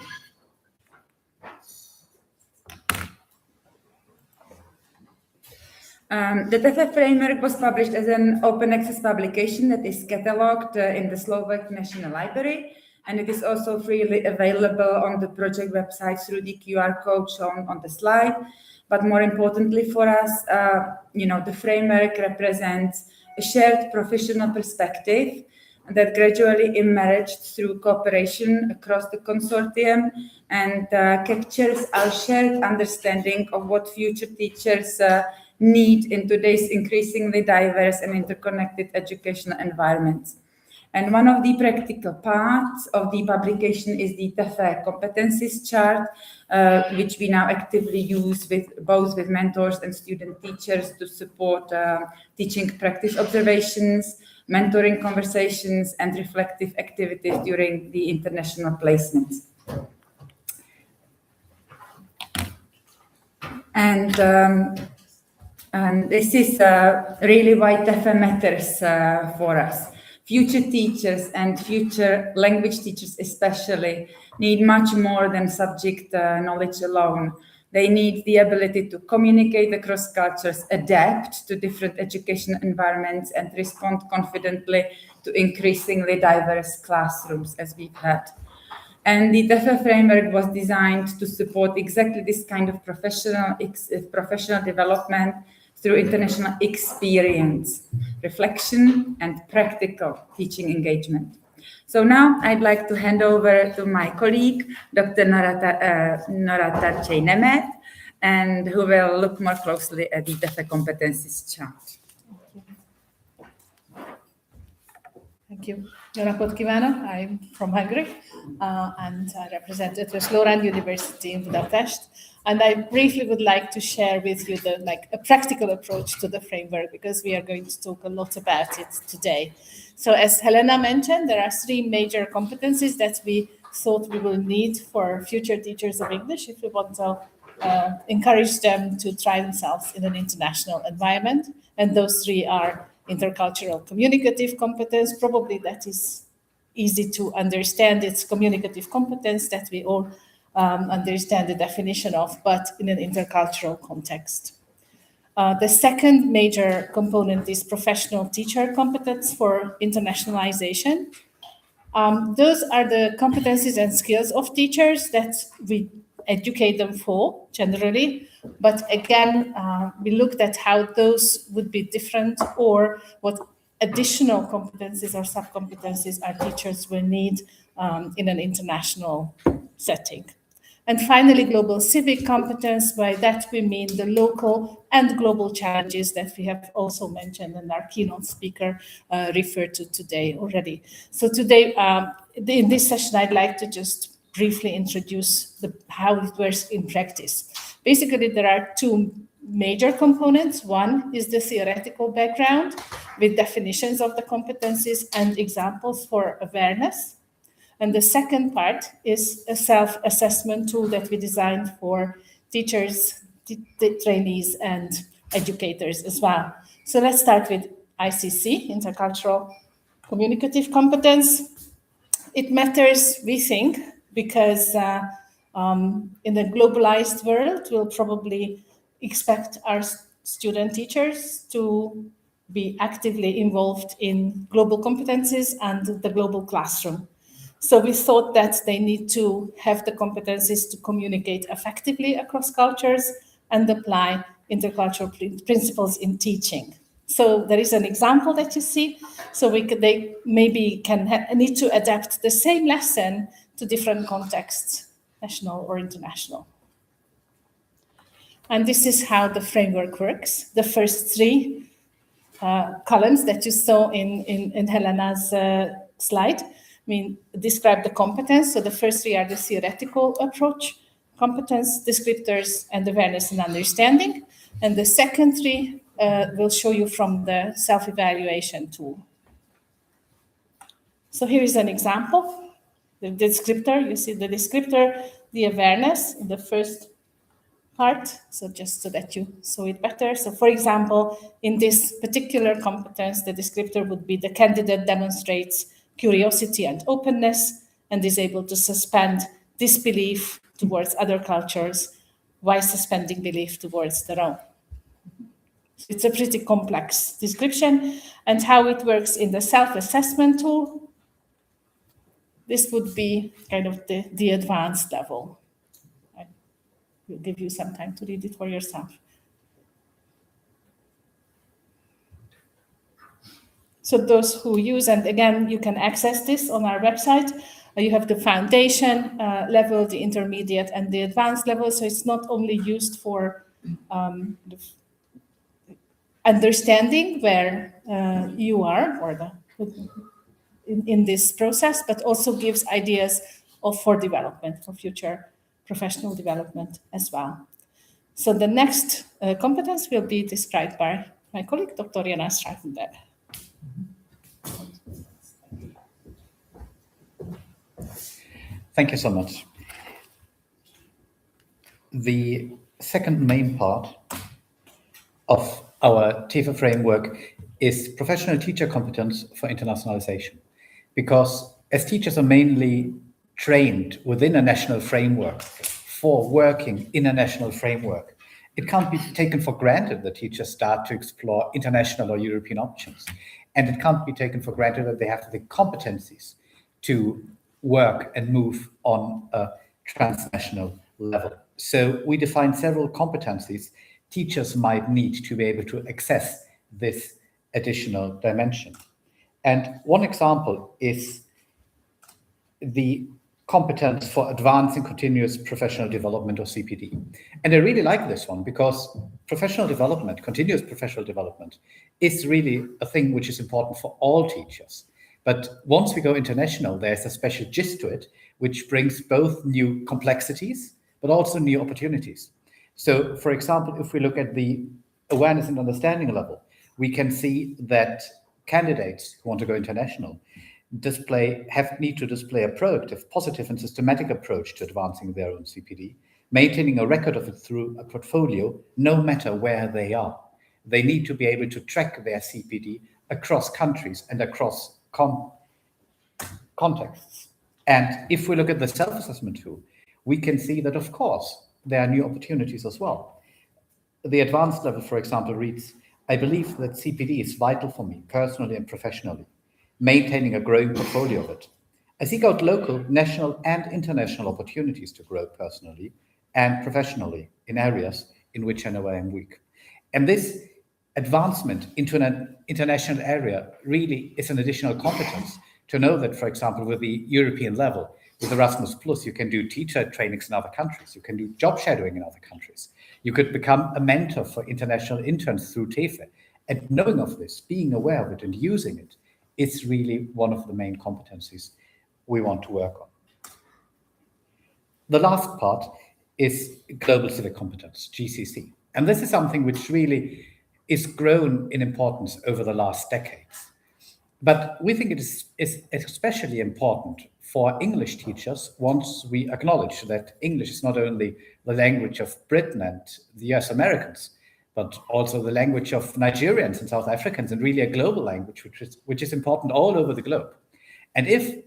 S2: The TEFE framework was published as an open access publication that is catalogued in the Slovak National Library, and it is also freely available on the project website through the QR code shown on the slide. But more importantly for us, the framework represents a shared professional perspective that gradually emerged through cooperation across the consortium and captures our shared understanding of what future teachers need in today's increasingly diverse and interconnected educational environments. And one of the practical parts of the publication is the TEFE competencies chart, which we now actively use both with mentors and student teachers to support teaching practice observations, mentoring conversations, and reflective activities during the international placements. And this is really why TEFE matters for us. Future teachers and future language teachers especially need much more than subject knowledge alone. They need the ability to communicate across cultures, adapt to different educational environments, and respond confidently to increasingly diverse classrooms, as we've heard. And the TEFE framework was designed to support exactly this kind of professional development through international experience, reflection, and practical teaching engagement. So now I'd like to hand over to my colleague, Dr. Nora Tarcei-Nemet, and who will look more closely at the TEFE competencies chart.
S6: Thank you. Jó napot kívánok! I'm from Hungary and I represent Ötvös Loránd University in Budapest. And I briefly would like to share with you a practical approach to the framework, because we are going to talk a lot about it today. So as Helena mentioned, there are 3 major competencies that we thought we will need for future teachers of English if we want to encourage them to try themselves in an international environment. And those 3 are intercultural communicative competence. Probably that is easy to understand. It's communicative competence that we all understand the definition of, but in an intercultural context. The second major component is professional teacher competence for internationalization. Those are the competencies and skills of teachers that we educate them for generally, but again, we looked at how those would be different, or what additional competencies or sub-competencies our teachers will need in an international setting. And finally, global civic competence. By that we mean the local and global challenges that we have also mentioned and our keynote speaker referred to today already. So today, in this session, I'd like to just briefly introduce how it works in practice. Basically, there are 2 major components. One is the theoretical background with definitions of the competencies and examples for awareness. And the second part is a self-assessment tool that we designed for teachers, trainees, and educators as well. So let's start with ICC, intercultural communicative competence. It matters, we think, because in the globalized world, we'll probably expect our student teachers to be actively involved in global competencies and the global classroom. So we thought that they need to have the competencies to communicate effectively across cultures and apply intercultural principles in teaching. So there is an example that you see. So they maybe need to adapt the same lesson to different contexts, national or international. And this is how the framework works. The first 3 columns that you saw in Helena's slide describe the competence. So the first 3 are the theoretical approach, competence, descriptors, and awareness and understanding. And the second 3 will show you from the self-evaluation tool. So here is an example. The descriptor, you see the descriptor, the awareness in the first part, so just so that you saw it better. So for example, in this particular competence, the descriptor would be the candidate demonstrates curiosity and openness and is able to suspend disbelief towards other cultures while suspending belief towards their own. So it's a pretty complex description. And how it works in the self-assessment tool, this would be kind of the advanced level. We'll give you some time to read it for yourself. So those who use, and again, you can access this on our website. You have the foundation level, the intermediate, and the advanced level. So it's not only used for understanding where you are or in this process, but also gives ideas for development, for future professional development as well. So the next competence will be described by my colleague, Dr. Jana Streifenberg.
S7: Thank you so much. The second main part of our TEFE framework is professional teacher competence for internationalization, because as teachers are mainly trained within a national framework for working in a national framework, it can't be taken for granted that teachers start to explore international or European options. And it can't be taken for granted that they have the competencies to work and move on a transnational level. So we define several competencies teachers might need to be able to access this additional dimension. And one example is the competence for advancing continuous professional development, or CPD. And I really like this one because professional development, continuous professional development, is really a thing which is important for all teachers. But once we go international, there's a special gist to it, which brings both new complexities, but also new opportunities. So, for example, if we look at the awareness and understanding level, we can see that candidates who want to go international need to display a proactive, positive, and systematic approach to advancing their own CPD, maintaining a record of it through a portfolio, no matter where they are. They need to be able to track their CPD across countries and across contexts. And if we look at the self-assessment tool, we can see that, of course, there are new opportunities as well. The advanced level, for example, reads, I believe that CPD is vital for me, personally and professionally, maintaining a growing portfolio of it. I seek out local, national, and international opportunities to grow personally and professionally in areas in which I know I am weak. And this advancement into an international area really is an additional competence to know that, for example, with the European level, with Erasmus Plus, you can do teacher trainings in other countries. You can do job shadowing in other countries. You could become a mentor for international interns through TEFE. And knowing of this, being aware of it and using it, is really one of the main competencies we want to work on. The last part is global civic competence, GCC. And this is something which really is grown in importance over the last decades. But we think it is especially important for English teachers once we acknowledge that English is not only the language of Britain and the US Americans, but also the language of Nigerians and South Africans, and really a global language which is important all over the globe. And if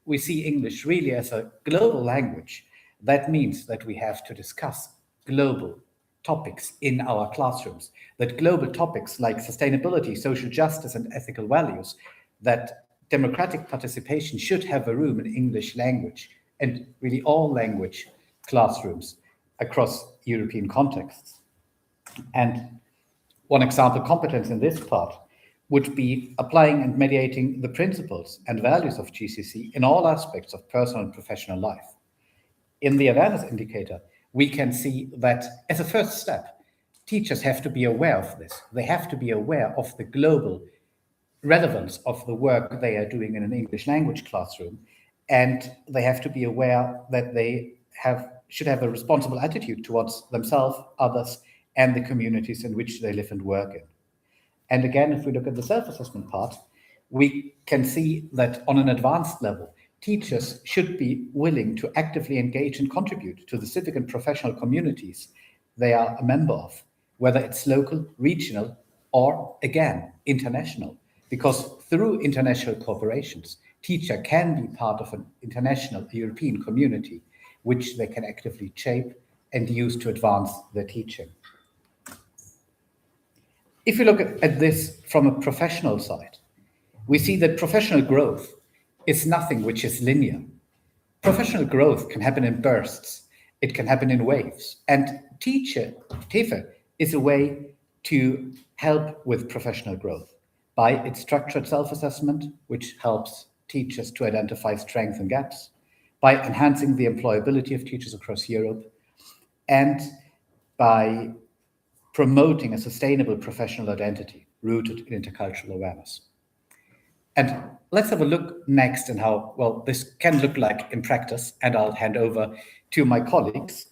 S7: we see English really as a global language, that means that we have to discuss global topics in our classrooms, that global topics like sustainability, social justice, and ethical values, that democratic participation should have a room in English language and really all language classrooms across European contexts. And one example competence in this part would be applying and mediating the principles and values of GCC in all aspects of personal and professional life. In the awareness indicator, we can see that as a first step, teachers have to be aware of this. They have to be aware of the global relevance of the work they are doing in an English language classroom. And they have to be aware that they should have a responsible attitude towards themselves, others, and the communities in which they live and work in. And again, if we look at the self-assessment part, we can see that on an advanced level, teachers should be willing to actively engage and contribute to the civic and professional communities they are a member of, whether it's local, regional, or again, international. Because through international corporations, teacher can be part of an international European community, which they can actively shape and use to advance their teaching. If we look at this from a professional side, we see that professional growth is nothing which is linear. Professional growth can happen in bursts. It can happen in waves. And TEFE is a way to help with professional growth by its structured self-assessment, which helps teachers to identify strengths and gaps, by enhancing the employability of teachers across Europe, and by promoting a sustainable professional identity rooted in intercultural awareness. And let's have a look next in how well this can look like in practice, and I'll hand over to my colleagues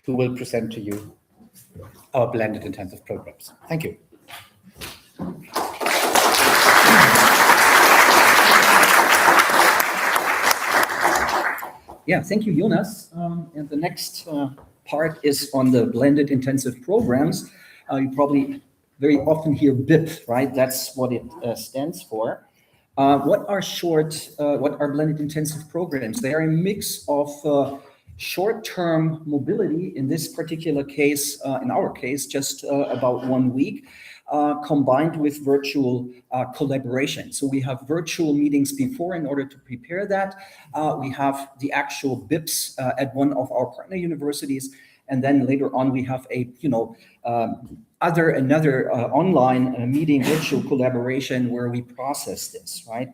S7: who will present to you our blended intensive programs. Thank you.
S8: Yeah, thank you, Jonas. And the next part is on the blended intensive programs. You probably very often hear BIP, right? That's what it stands for. What are blended intensive programs? They are a mix of short-term mobility, in this particular case, in our case, just about 1 week, combined with virtual collaboration. So we have virtual meetings before in order to prepare that. We have the actual BIPs at one of our partner universities. And then later on, we have another online meeting, virtual collaboration, where we process this, right?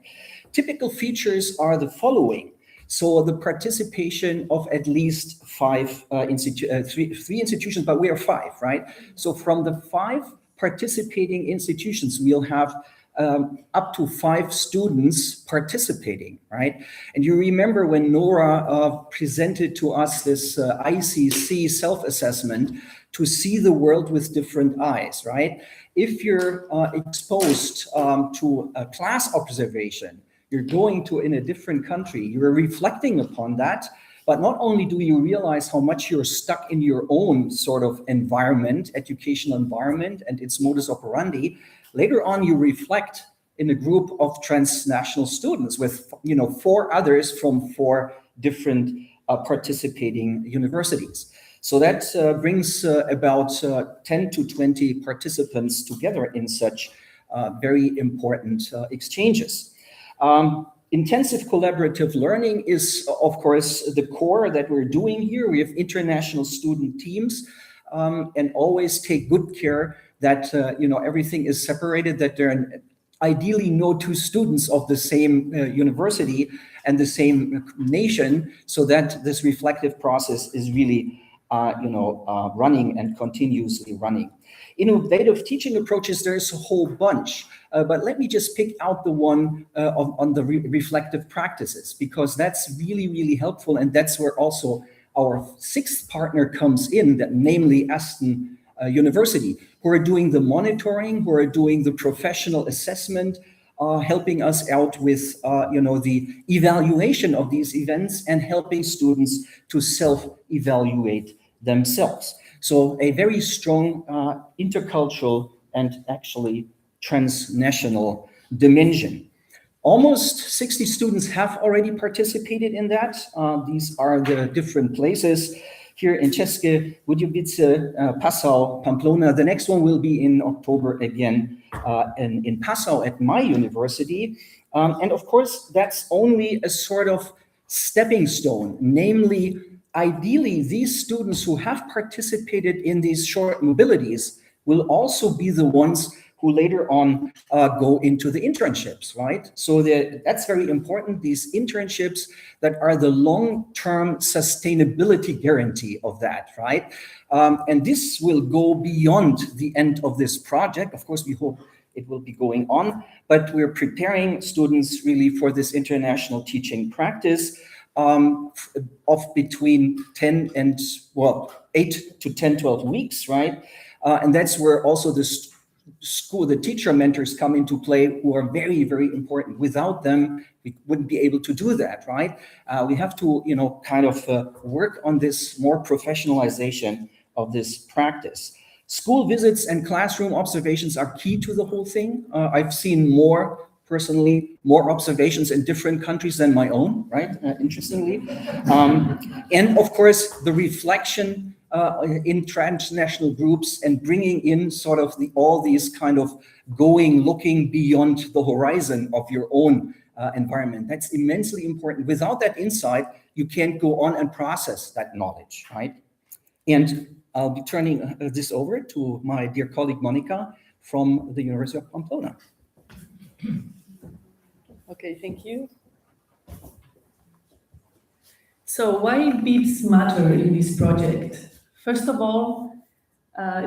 S8: Typical features are the following. So the participation of at least three institutions, but we are 5, right? So from the 5 participating institutions, we'll have up to 5 students participating, right? And you remember when Nora presented to us this ICC self-assessment to see the world with different eyes, right? If you're exposed to a class observation, you're going to in a different country, you're reflecting upon that, but not only do you realize how much you're stuck in your own sort of environment, educational environment, and its modus operandi, later on you reflect in a group of transnational students with 4 others from 4 different participating universities. So that brings about 10 to 20 participants together in such very important exchanges. Intensive collaborative learning is, of course, the core that we're doing here. We have international student teams and always take good care that everything is separated, that there are ideally no 2 students of the same university and the same nation, so that this reflective process is really running and continuously running. Innovative teaching approaches, there's a whole bunch, but let me just pick out the one on the reflective practices, because that's really, really helpful, and that's where also our 6th partner comes in, that namely Aston University, who are doing the monitoring, who are doing the professional assessment, helping us out with the evaluation of these events and helping students to self-evaluate themselves. So a very strong intercultural and actually transnational dimension. Almost 60 students have already participated in that. These are the different places. Here in České Budějovice, Passau, Pamplona. The next one will be in October again in Passau at my university. And of course, that's only a sort of stepping stone. Namely, ideally, these students who have participated in these short mobilities will also be the ones who later on go into the internships, right? So that's very important, these internships that are the long-term sustainability guarantee of that, right? And this will go beyond the end of this project. Of course, we hope it will be going on, but we're preparing students really for this international teaching practice of between 8 to 10, 12 weeks, right? And that's where also the teacher mentors come into play, who are very, very important. Without them, we wouldn't be able to do that, right? We have to, work on this more professionalization of this practice. School visits and classroom observations are key to the whole thing. I've seen personally, more observations in different countries than my own, right? Interestingly. And of course, the reflection in transnational groups and bringing in sort of all these kind of looking beyond the horizon of your own environment. That's immensely important. Without that insight, you can't go on and process that knowledge, right? And I'll be turning this over to my dear colleague, Monica, from the University of Pamplona.
S9: Okay, thank you. So why BIPs matter in this project? First of all,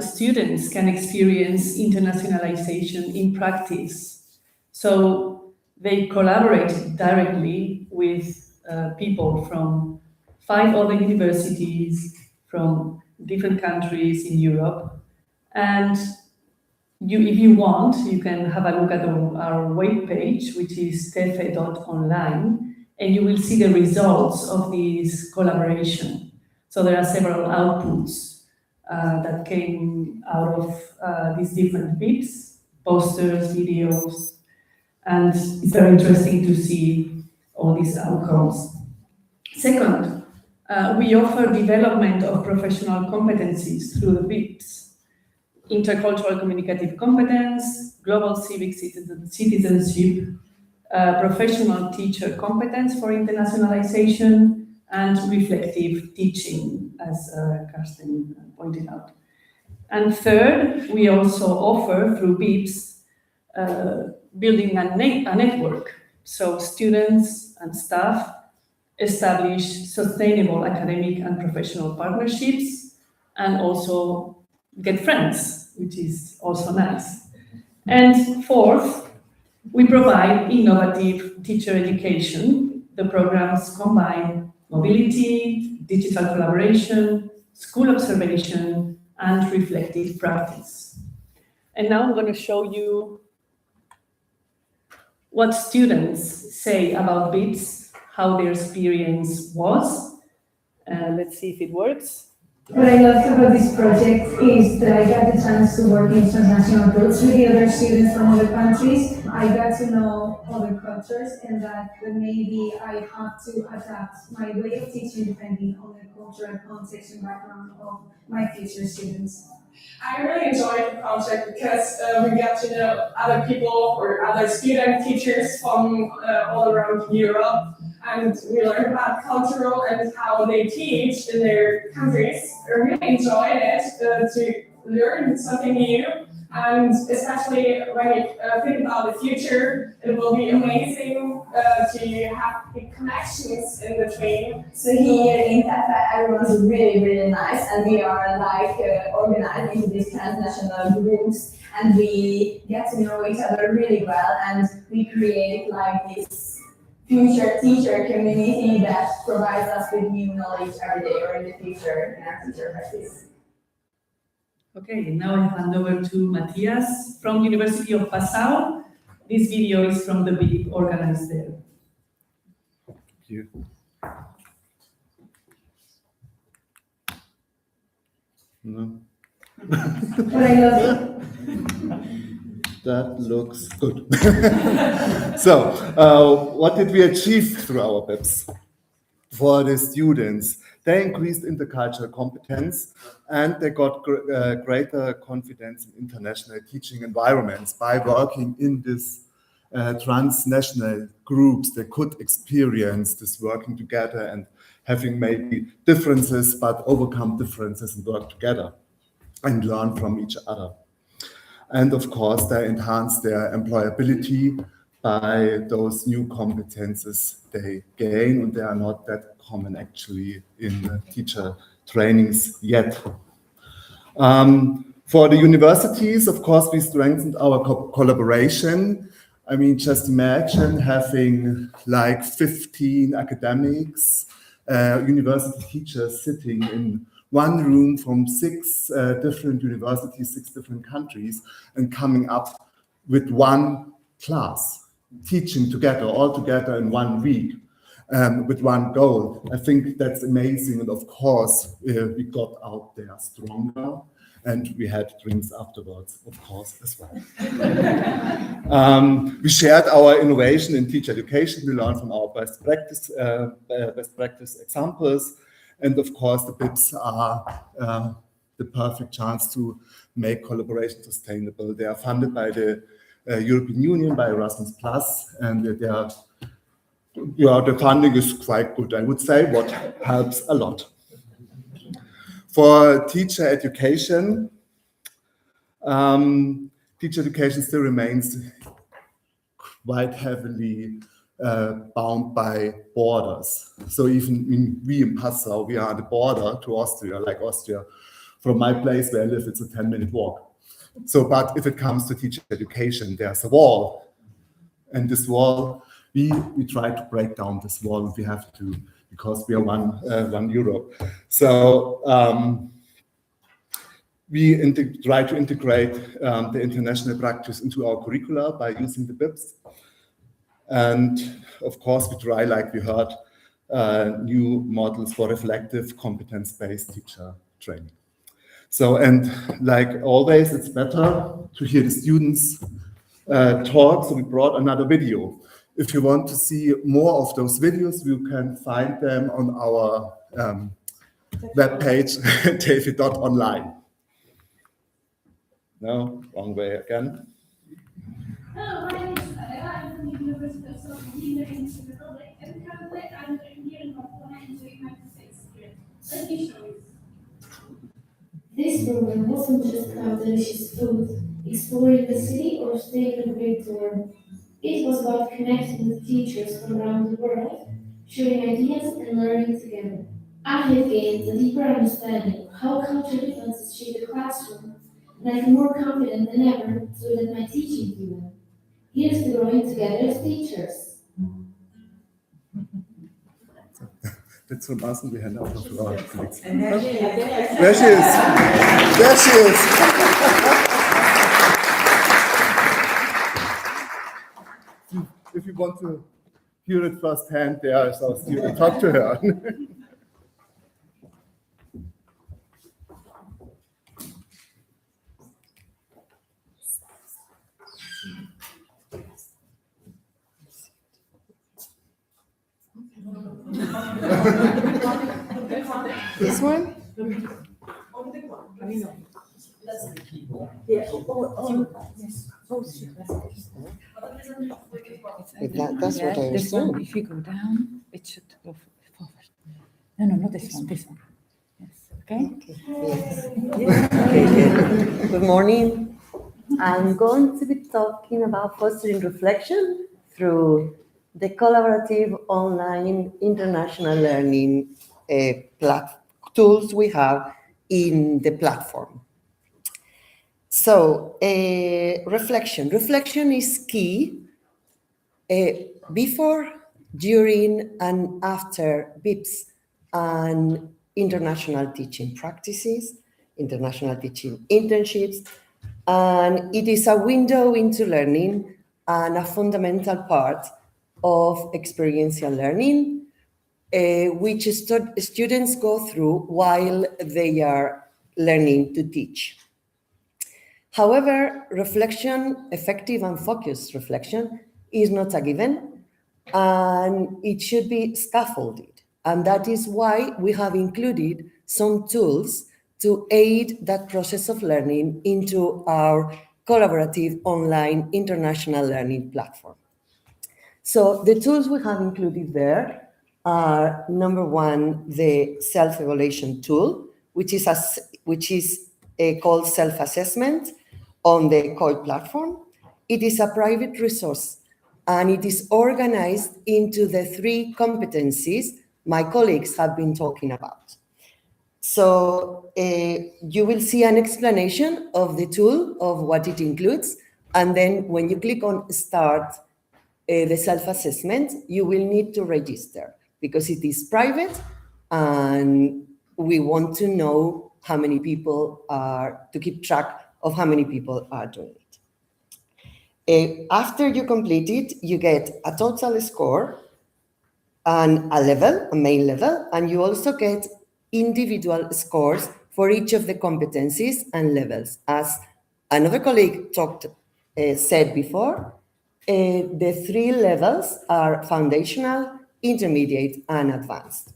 S9: students can experience internationalization in practice. So they collaborate directly with people from 5 other universities from different countries in Europe. And if you want, you can have a look at our webpage, which is TEFE.online, and you will see the results of this collaboration. So there are several outputs that came out of these different BIPs, posters, videos, and it's very interesting to see all these outcomes. Second, we offer development of professional competencies through the BIPs. Intercultural communicative competence, global civic citizenship, professional teacher competence for internationalization, and reflective teaching, as Karsten pointed out. And third, we also offer through BIPs building a network. So students and staff establish sustainable academic and professional partnerships, and also get friends, which is also nice. And fourth, We provide innovative teacher education. The programs combine mobility, digital collaboration, school observation, and reflective practice. And now I'm going to show you what students say about BITS, how their experience was. Let's see if it works.
S10: What I loved about this project is that I got the chance to work in transnational groups with the other students from other countries. I got to know other cultures and that maybe I have to adapt my way of teaching depending on the cultural context and background of my future students.
S11: I really enjoyed the project because we got to know other people or other student teachers from all around Europe, and we learned about cultural and how they teach in their countries. I really enjoyed it to learn something new, and especially when you think about the future, it will be amazing to have the connections in between.
S12: So here in TEFE, everyone's really, really nice, and we are like organized into these transnational groups, and we get to know each other really well, and we create like this future teacher community that provides us with new knowledge every day or in the future in our teacher practice.
S9: Okay, now I hand over to Matthias from University of Passau. This video is from the BIP organized there.
S13: Thank you. No.
S10: What I love
S13: That looks good. So, what did we achieve through our BIPs? For the students, they increased intercultural competence and they got greater confidence in international teaching environments by working in this transnational groups. They could experience this working together and having maybe differences, but overcome differences and work together and learn from each other. And of course, they enhance their employability by those new competences they gain, and they are not that common actually in teacher trainings yet. For the universities, of course, we strengthened our collaboration. I mean, just imagine having like 15 academics, university teachers sitting in one room from 6 different universities, 6 different countries, and coming up with one class, teaching together, all together in 1 week, with one goal. I think that's amazing. And of course, we got out there stronger, and we had drinks afterwards, of course, as well. We shared our innovation in teacher education. We learned from our best practice examples. And of course, the BIPs are the perfect chance to make collaboration sustainable. They are funded by the European Union, by Erasmus+, and the funding is quite good, I would say, what helps a lot. For teacher education still remains quite heavily bound by borders. So even we in Passau, we are on the border to Austria, like Austria. From my place where I live, it's a 10-minute walk. So, but if it comes to teacher education, there's a wall. And this wall, we try to break down this wall if we have to, because we are one Europe. So we try to integrate the international practice into our curricula by using the BIPs. And of course, we try, like we heard, new models for reflective, competence-based teacher training. So, and like always, it's better to hear the students talk. So we brought another video. If you want to see more of those videos, you can find them on our webpage, TEFE.online. No, wrong way again.
S14: Hello, my name is Adela. I'm from the University of Southern England in the Czech Republic, and currently I'm here in Barcelona enjoying my stay here. Let me show you.
S15: This program wasn't just about delicious food, exploring the city, or staying a great tour. It was about connecting with teachers from around the world, sharing ideas and learning together. I have gained a deeper understanding of how cultural differences shape the classroom, and I feel more confident than ever so that my teaching even. Here's to growing together as teachers.
S13: That's from us, and we hand over to our colleagues.
S2: And there she is.
S13: There she is. There she is. If you want to hear it firsthand, there is our student. Talk to her.
S5: This one?
S16: That's what I was
S5: This one,
S16: saying.
S5: if you go down, it should go forward. No, no, not this one, this one. Yes, okay?
S16: Yes. Good morning. I'm going to be talking about fostering reflection through the collaborative online international learning tools we have in the platform. So, reflection. Reflection is key before, during, and after BIPs and international teaching practices, international teaching internships, and it is a window into learning and a fundamental part of experiential learning, which students go through while they are learning to teach. However, reflection, effective and focused reflection, is not a given, and it should be scaffolded. And that is why we have included some tools to aid that process of learning into our collaborative online international learning platform. So the tools we have included there are, number one, the self-evaluation tool, which is called self-assessment on the COI platform. It is a private resource, and it is organized into the 3 competencies my colleagues have been talking about. So you will see an explanation of the tool, of what it includes, and then when you click on Start the self-assessment, you will need to register because it is private, and we want to know how many people are, to keep track of how many people are doing it. After you complete it, you get a total score and a level, a main level, and you also get individual scores for each of the competencies and levels. As another colleague said before, the 3 levels are foundational, intermediate, and advanced.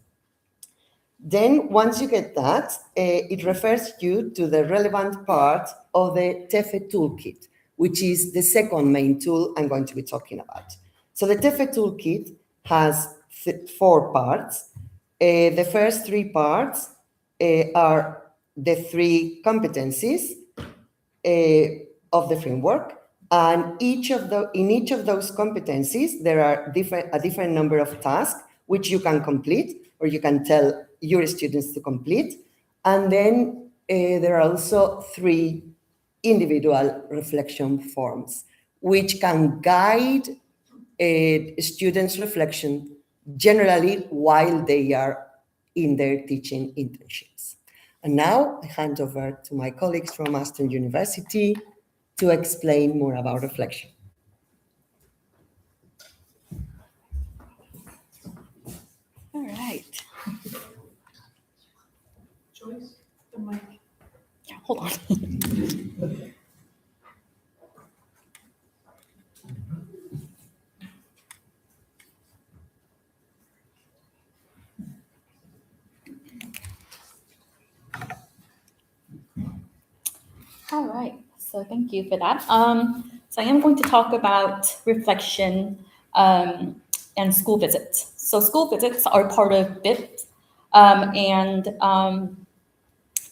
S16: Then once you get that, it refers you to the relevant part of the TEFE toolkit, which is the second main tool I'm going to be talking about. So the TEFE toolkit has 4 parts. The first 3 parts are the 3 competencies of the framework, and in each of those competencies, there are a different number of tasks which you can complete, or you can tell your students to complete. And then there are also 3 individual reflection forms, which can guide students' reflection generally while they are in their teaching internships. And now I hand over to my colleagues from Aston University to explain more about reflection.
S5: All right.
S9: Joyce, the mic.
S5: Yeah, hold on. All right, so thank you for that. So I am going to talk about reflection and school visits. So school visits are part of BIP, and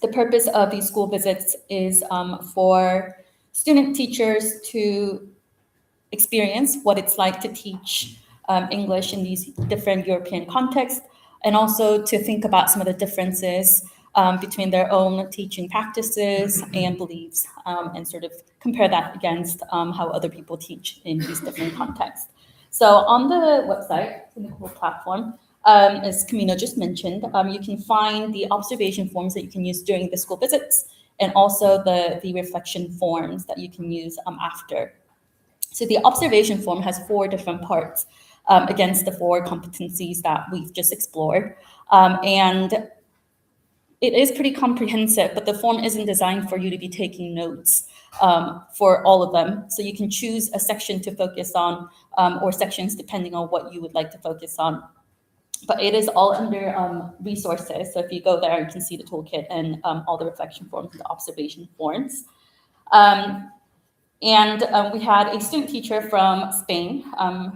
S5: the purpose of these school visits is for student teachers to experience what it's like to teach English in these different European contexts, and also to think about some of the differences between their own teaching practices and beliefs, and sort of compare that against how other people teach in these different contexts. So on the website, in the Google platform, as Camino just mentioned, you can find the observation forms that you can use during the school visits, and also the reflection forms that you can use after. So the observation form has 4 different parts against the 4 competencies that we've just explored. And it is pretty comprehensive, but the form isn't designed for you to be taking notes for all of them. So you can choose a section to focus on, or sections depending on what you would like to focus on. But it is all under resources. So if you go there, you can see the toolkit and all the reflection forms and the observation forms. We had a student teacher from Spain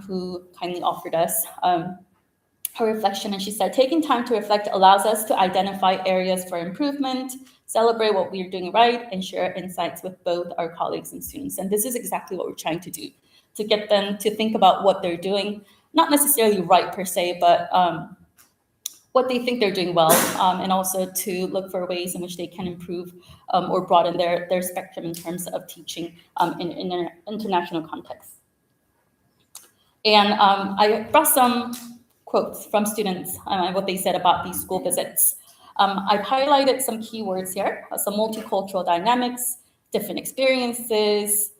S5: who kindly offered us her reflection, and she said, taking time to reflect allows us to identify areas for improvement, celebrate what we're doing right, and share insights with both our colleagues and students. And this is exactly what we're trying to do, to get them to think about what they're doing, not necessarily right per se, but what they think they're doing well, and also to look for ways in which they can improve or broaden their spectrum in terms of teaching in an international context. And I brought some quotes from students and what they said about these school visits. I've highlighted some keywords here, some multicultural dynamics, different experiences,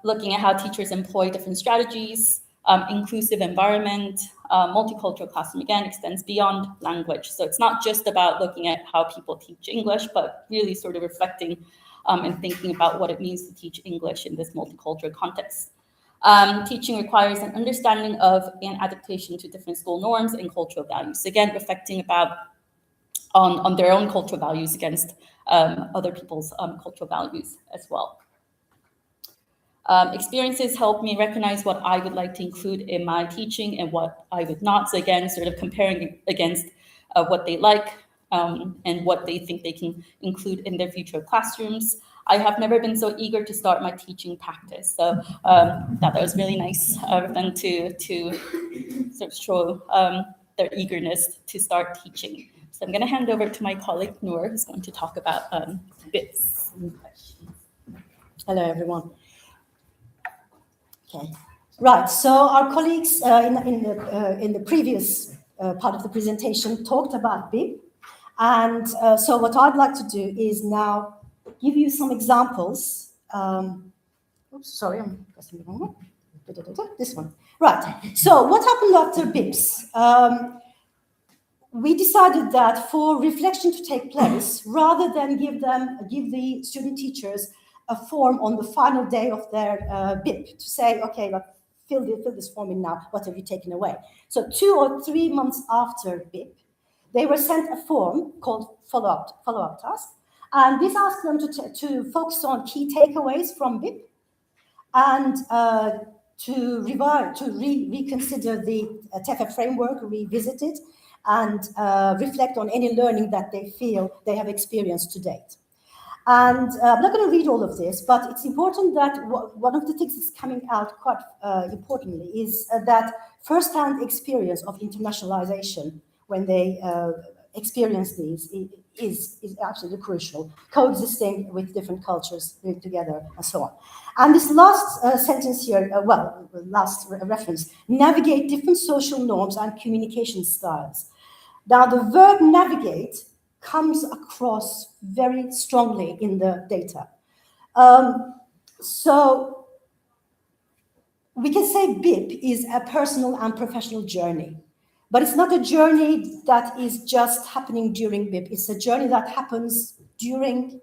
S5: looking at how teachers employ different strategies, inclusive environment, multicultural classroom, again, extends beyond language. So it's not just about looking at how people teach English, but really sort of reflecting and thinking about what it means to teach English in this multicultural context. Teaching requires an understanding of and adaptation to different school norms and cultural values. Again, reflecting about on their own cultural values against other people's cultural values as well. Experiences help me recognize what I would like to include in my teaching and what I would not. So again, sort of comparing against what they like and what they think they can include in their future classrooms. I have never been so eager to start my teaching practice. So that was really nice of them to sort of show their eagerness to start teaching. So I'm going to hand over to my colleague Noor, who's going to talk about bits and questions.
S17: Hello, everyone. Okay, right. So our colleagues in the previous part of the presentation talked about BIP, and so what I'd like to do is now give you some examples. Oops, sorry, I'm pressing the wrong one. This one. Right. So what happened after BIPs? We decided that for reflection to take place, rather than give the student teachers a form on the final day of their BIP to say, okay, like, fill this form in now, what have you taken away? So 2 or 3 months after BIP, they were sent a form called follow-up task, and this asked them to focus on key takeaways from BIP and to reconsider the TEFE framework, revisit it, and reflect on any learning that they feel they have experienced to date. And I'm not going to read all of this, but it's important that one of the things that's coming out quite importantly is that first-hand experience of internationalization when they experience these is absolutely crucial, coexisting with different cultures together and so on. And this last sentence here, last reference, navigate different social norms and communication styles. Now, the verb navigate comes across very strongly in the data. So we can say BIP is a personal and professional journey, but it's not a journey that is just happening during BIP. It's a journey that happens during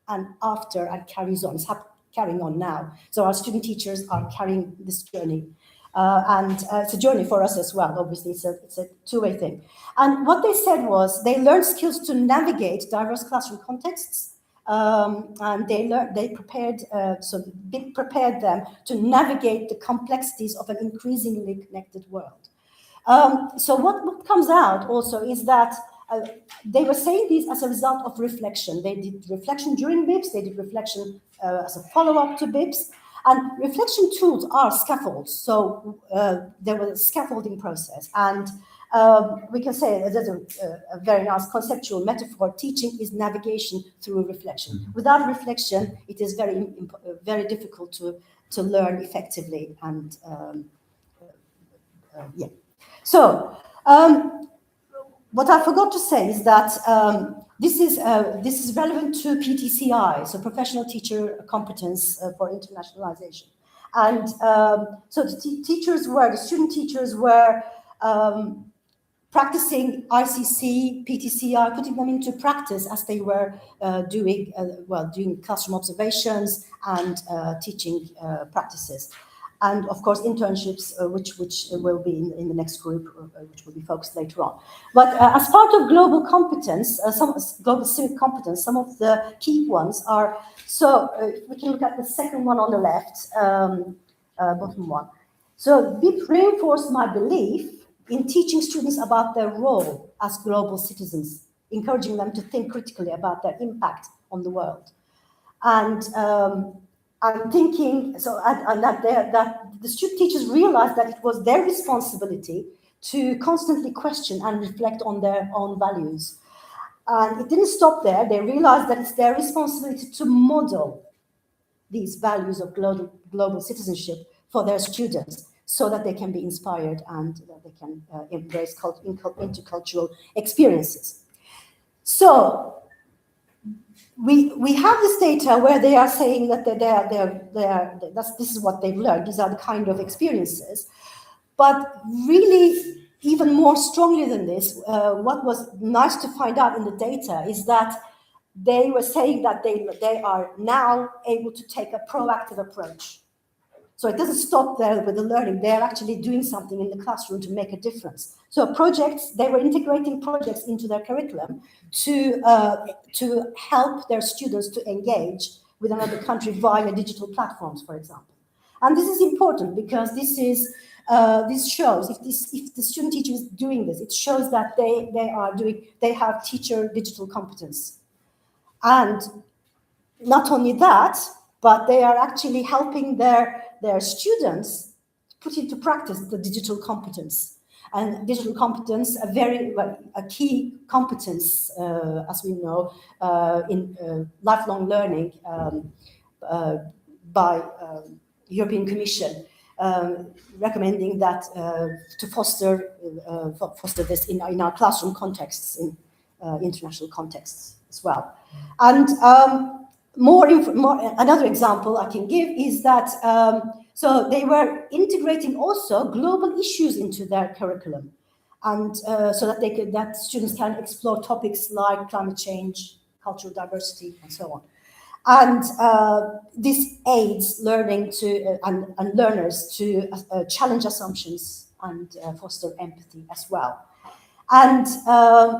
S17: and after and carries on. It's carrying on now. So our student teachers are carrying this journey. And it's a journey for us as well. Obviously, it's a two-way thing. And what they said was they learned skills to navigate diverse classroom contexts, and they prepared them to navigate the complexities of an increasingly connected world. So what comes out also is that they were saying this as a result of reflection. They did reflection during BIPs, they did reflection as a follow-up to BIPs, and reflection tools are scaffolds. So there was a scaffolding process, and we can say there's a very nice conceptual metaphor. Teaching is navigation through reflection. Without reflection, it is very difficult to learn effectively. And yeah. So what I forgot to say is that this is relevant to PTCI, so Professional Teacher Competence for Internationalization. And so the student teachers were practicing ICC, PTCI, putting them into practice as they were doing classroom observations and teaching practices. And of course, internships, which will be in the next group, which will be focused later on. But as part of global competence, global civic competence, some of the key ones are, so we can look at the second one on the left, bottom one. So BIP reinforced my belief in teaching students about their role as global citizens, encouraging them to think critically about their impact on the world. And I'm thinking, that the student teachers realized that it was their responsibility to constantly question and reflect on their own values. And it didn't stop there. They realized that it's their responsibility to model these values of global citizenship for their students, so that they can be inspired and that they can embrace intercultural experiences. So we have this data where they are saying that this is what they've learned. These are the kind of experiences. But really, even more strongly than this, what was nice to find out in the data is that they were saying that they are now able to take a proactive approach. So it doesn't stop there with the learning. They're actually doing something in the classroom to make a difference. So they were integrating projects into their curriculum to help their students to engage with another country via digital platforms, for example. And this is important because this shows if the student teacher is doing this, it shows that they have teacher digital competence. And not only that, but they are actually helping their students put into practice the digital competence. And digital competence, a key competence, as we know, in lifelong learning by European Commission, recommending that to foster this in our classroom contexts, in international contexts as well. And another example I can give is that so they were integrating also global issues into their curriculum, and so that students can explore topics like climate change, cultural diversity, and so on. And this aids learning and learners to challenge assumptions and foster empathy as well. And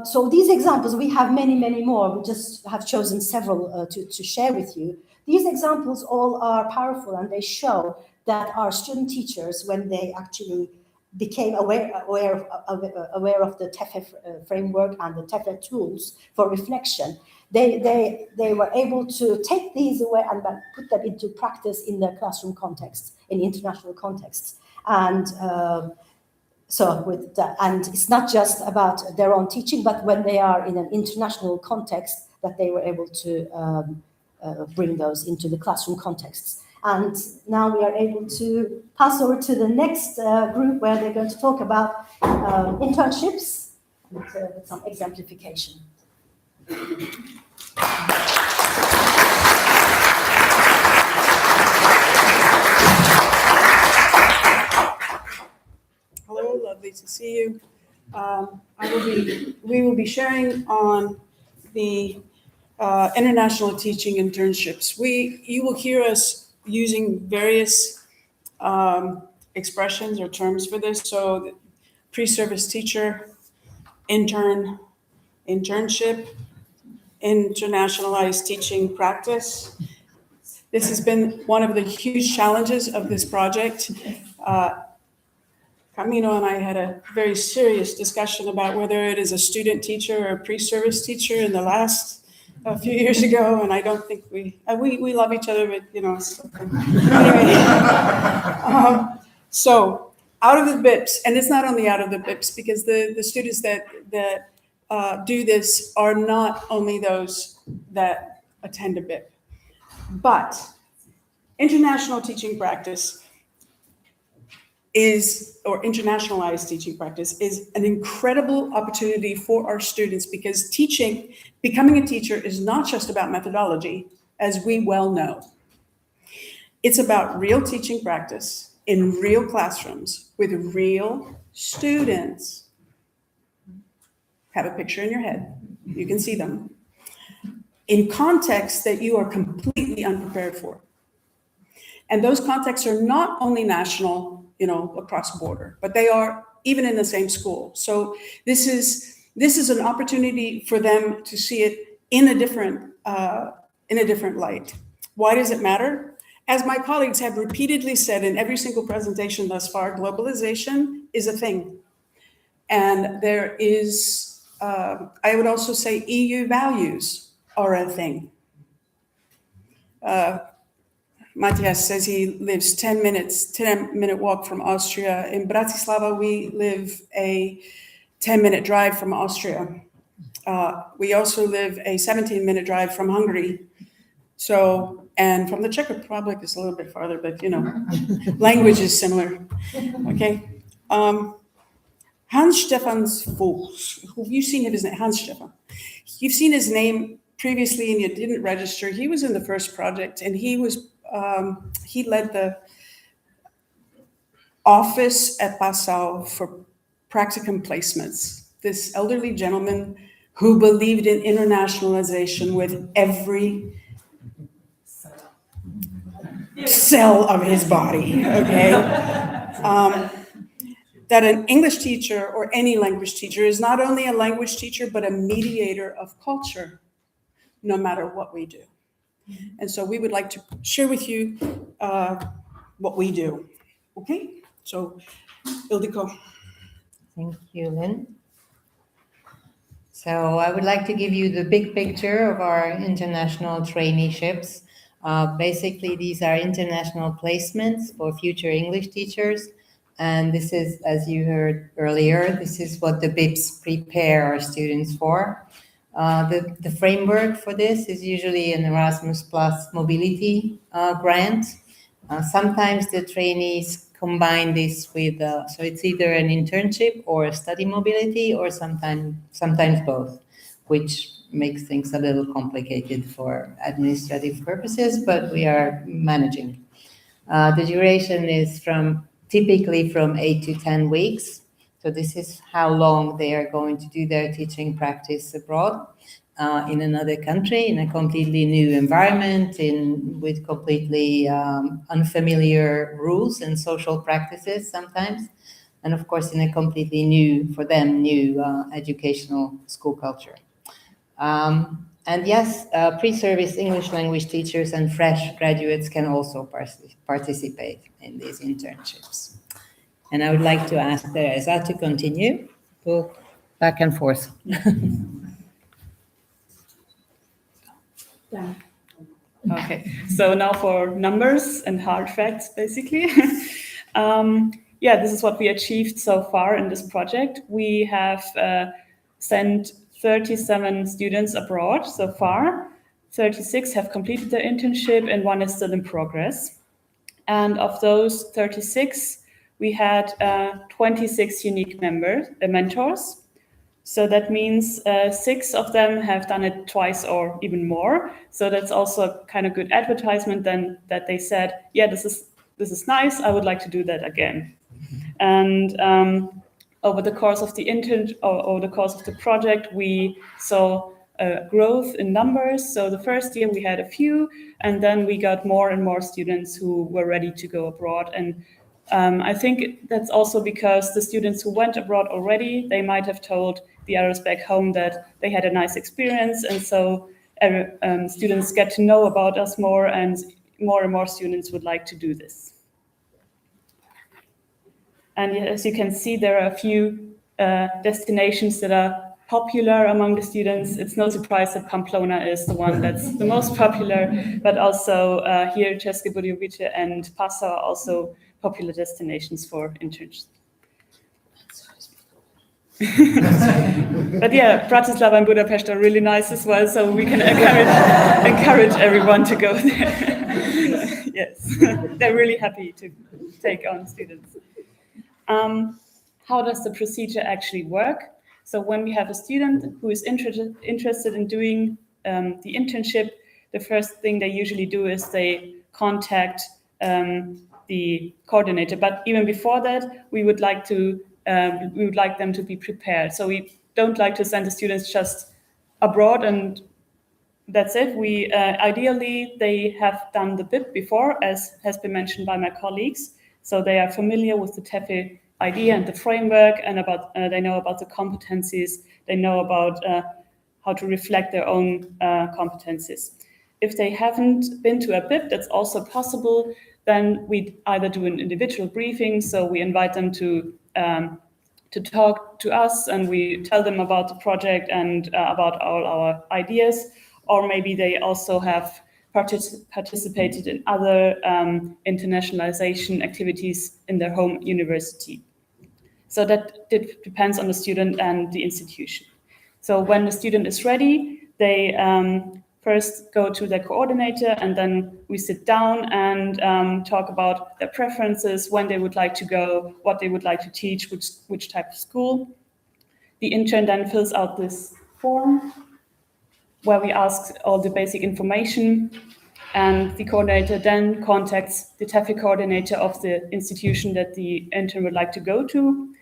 S17: so these examples, we have many, many more. We just have chosen several to share with you. These examples all are powerful, and they show that our student teachers, when they actually became aware of the TEFE framework and the TEFE tools for reflection, they were able to take these away and put them into practice in their classroom contexts, in international contexts. And and it's not just about their own teaching, but when they are in an international context, that they were able to bring those into the classroom contexts. And now we are able to pass over to the next group, where they're going to talk about internships with some exemplification.
S18: Hello, lovely to see you. We will be sharing on the international teaching internships. You will hear us using various expressions or terms for this. So pre-service teacher, intern, internship, internationalized teaching practice. This has been one of the huge challenges of this project. Camino and I had a very serious discussion about whether it is a student teacher or a pre-service teacher in the last few years ago, and I don't think we love each other, but you know. Anyway, so out of the BIPs, and it's not only out of the BIPs, because the students that do this are not only those that attend a BIP, but international teaching practice or internationalized teaching practice is an incredible opportunity for our students, because becoming a teacher is not just about methodology, as we well know. It's about real teaching practice in real classrooms with real students. Have a picture in your head. You can see them. In contexts that you are completely unprepared for. And those contexts are not only national, across border, but they are even in the same school. So this is an opportunity for them to see it in a different light. Why does it matter? As my colleagues have repeatedly said in every single presentation thus far, globalization is a thing. And there is, I would also say, EU values are a thing. Matthias says he lives 10-minute walk from Austria. In Bratislava, we live a 10-minute drive from Austria. We also live a 17-minute drive from Hungary. So, and from the Czech Republic is a little bit farther, but language is similar. Okay. Hans Stefan Vos, who you've seen his name, Hans Stefan. You've seen his name previously and you didn't register. He was in the first project, and he led the office at Passau for practicum placements. This elderly gentleman who believed in internationalization with every cell of his body, okay? That an English teacher or any language teacher is not only a language teacher, but a mediator of culture, no matter what we do. And so we would like to share with you what we do. Okay, so Ildiko.
S19: Thank you, Lynn. So I would like to give you the big picture of our international traineeships. Basically, these are international placements for future English teachers. And this is, as you heard earlier, this is what the BIPs prepare our students for. The framework for this is usually an Erasmus Plus mobility grant. Sometimes the trainees combine this with, so it's either an internship or a study mobility, or sometimes both, which makes things a little complicated for administrative purposes, but we are managing. The duration is typically from 8 to 10 weeks. So this is how long they are going to do their teaching practice abroad in another country, in a completely new environment, with completely unfamiliar rules and social practices sometimes. And of course, in a completely new educational school culture. And yes, pre-service English language teachers and fresh graduates can also participate in these internships. And I would like to ask Teresa to continue. Go back and forth.
S20: Yeah. Okay, so now for numbers and hard facts, basically. This is what we achieved so far in this project. We have sent 37 students abroad so far. 36 have completed their internship and 1 is still in progress. And of those 36, we had 26 unique mentors. So that means 6 of them have done it twice or even more. So that's also a kind of good advertisement then that they said, yeah, this is nice. I would like to do that again. And over the course of the the course of the project, we saw growth in numbers. So the first year we had a few, and then we got more and more students who were ready to go abroad. And I think that's also because the students who went abroad already, they might have told the others back home that they had a nice experience. And so students get to know about us more, and more students would like to do this. And as you can see, there are a few destinations that are popular among the students. It's no surprise that Pamplona is the one that's the most popular, but also here České Budějovice and Passau are also popular destinations for internships. But yeah, Bratislava and Budapest are really nice as well, so we can encourage everyone to go there. Yes, they're really happy to take on students. How does the procedure actually work? So when we have a student who is interested in doing the internship, the first thing they usually do is they contact the coordinator. But even before that, we would like them to be prepared. So we don't like to send the students just abroad and that's it. We ideally they have done the BIP before, as has been mentioned by my colleagues. So they are familiar with the TEFE idea and the framework, and about they know about the competencies. They know about how to reflect their own competencies. If they haven't been to a BIP, that's also possible. Then we either do an individual briefing, so we invite them to talk to us, and we tell them about the project and about all our ideas. Or maybe they also have participated in other internationalization activities in their home university. So that depends on the student and the institution. So when the student is ready, they first go to their coordinator, and then we sit down and talk about their preferences, when they would like to go, what they would like to teach, which type of school. The intern then fills out this form where we ask all the basic information, and the coordinator then contacts the TEFE coordinator of the institution that the intern would like to go to.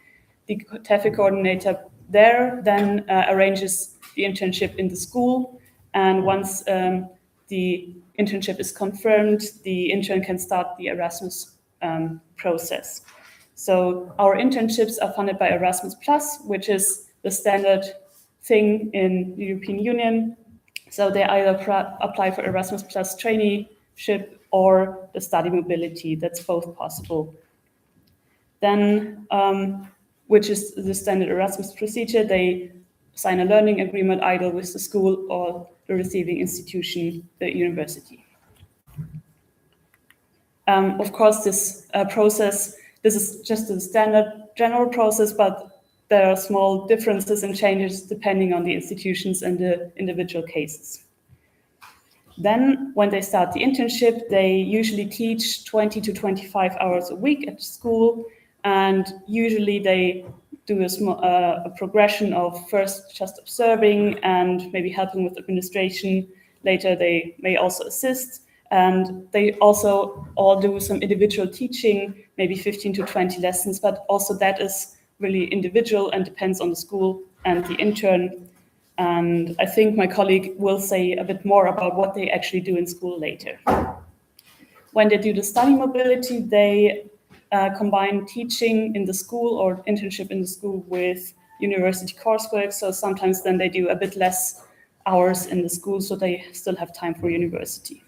S20: The TEFE coordinator there then arranges the internship in the school, and once the internship is confirmed, the intern can start the Erasmus process. So our internships are funded by Erasmus+, which is the standard thing in the European Union. So they either apply for Erasmus Plus traineeship or the study mobility. That's both possible. Then, which is the standard Erasmus procedure, they sign a learning agreement either with the school or the receiving institution, the university. Of course, this process, this is just a standard general process, but there are small differences and changes depending on the institutions and the individual cases. Then, when they start the internship, they usually teach 20 to 25 hours a week at school, and usually they do a progression of first just observing and maybe helping with administration. Later, they may also assist, and they also all do some individual teaching, maybe 15 to 20 lessons, but also that is really individual and depends on the school and the intern. And I think my colleague will say a bit more about what they actually do in school later. When they do the study mobility, they combine teaching in the school or internship in the school with university coursework. So sometimes then they do a bit less hours in the school, so they still have time for university.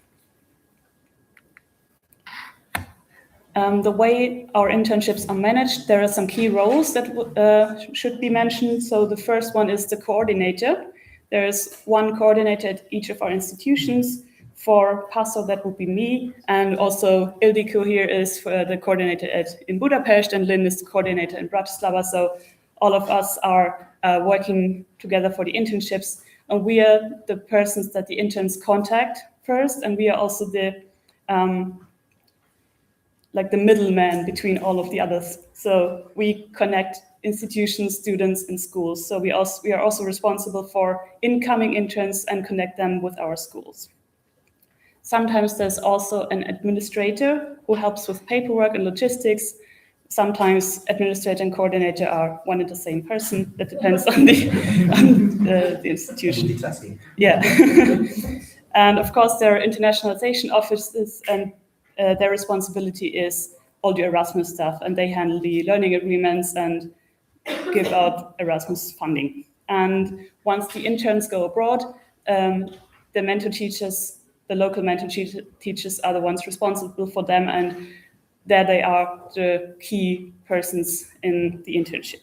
S20: The way our internships are managed, there are some key roles that should be mentioned. So the first one is the coordinator. There is one coordinator at each of our institutions. For PASO, that would be me. And also Ildiko here is the coordinator in Budapest, and Lynn is the coordinator in Bratislava. So all of us are working together for the internships. And we are the persons that the interns contact first. And we are also the middleman between all of the others. So we connect institutions, students, and schools. So we are also responsible for incoming interns and connect them with our schools. Sometimes there's also an administrator who helps with paperwork and logistics. Sometimes administrator and coordinator are one and the same person. That depends on the institution. Yeah. And of course, there are internationalization offices, and their responsibility is all the Erasmus stuff, and they handle the learning agreements and give out Erasmus funding. And once the interns go abroad, the mentor teachers, the local mentor teachers are the ones responsible for them, and there they are the key persons in the internship.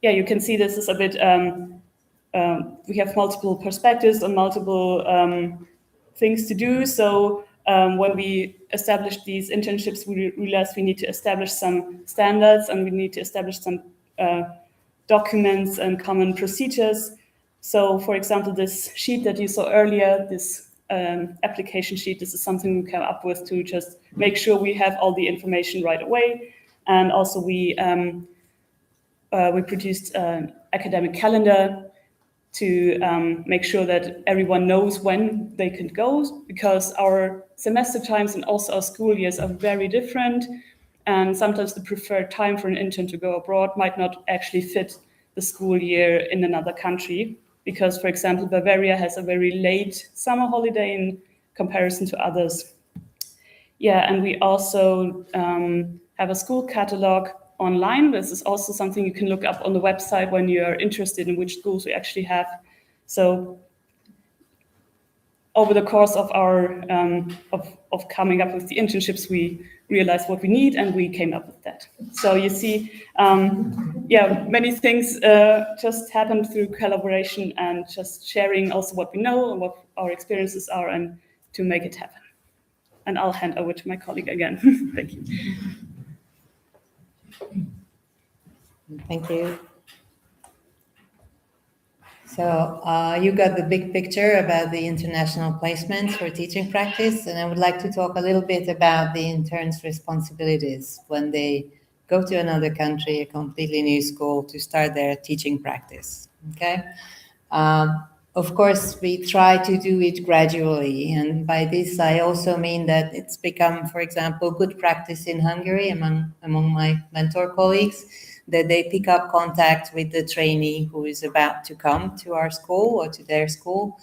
S20: Yeah, you can see this is a bit, we have multiple perspectives and multiple things to do. So when we establish these internships, we realized we need to establish some standards and we need to establish some documents and common procedures. So, for example, this sheet that you saw earlier, this application sheet, this is something we came up with to just make sure we have all the information right away. And also we produced an academic calendar to make sure that everyone knows when they can go, because our semester times and also our school years are very different. And sometimes the preferred time for an intern to go abroad might not actually fit the school year in another country. Because, for example, Bavaria has a very late summer holiday in comparison to others. Yeah, and we also have a school catalog online. This is also something you can look up on the website when you are interested in which schools we actually have. So over the course of our of coming up with the internships, we realized what we need and we came up with that. So you see, yeah, many things just happened through collaboration and just sharing also what we know and what our experiences are, and to make it happen. And I'll hand over to my colleague again. Thank you.
S19: Thank you. So you got the big picture about the international placements for teaching practice, and I would like to talk a little bit about the interns' responsibilities when they go to another country, a completely new school, to start their teaching practice. Okay. Of course, we try to do it gradually, and by this I also mean that it's become, for example, good practice in Hungary among my mentor colleagues, that they pick up contact with the trainee who is about to come to our school or to their school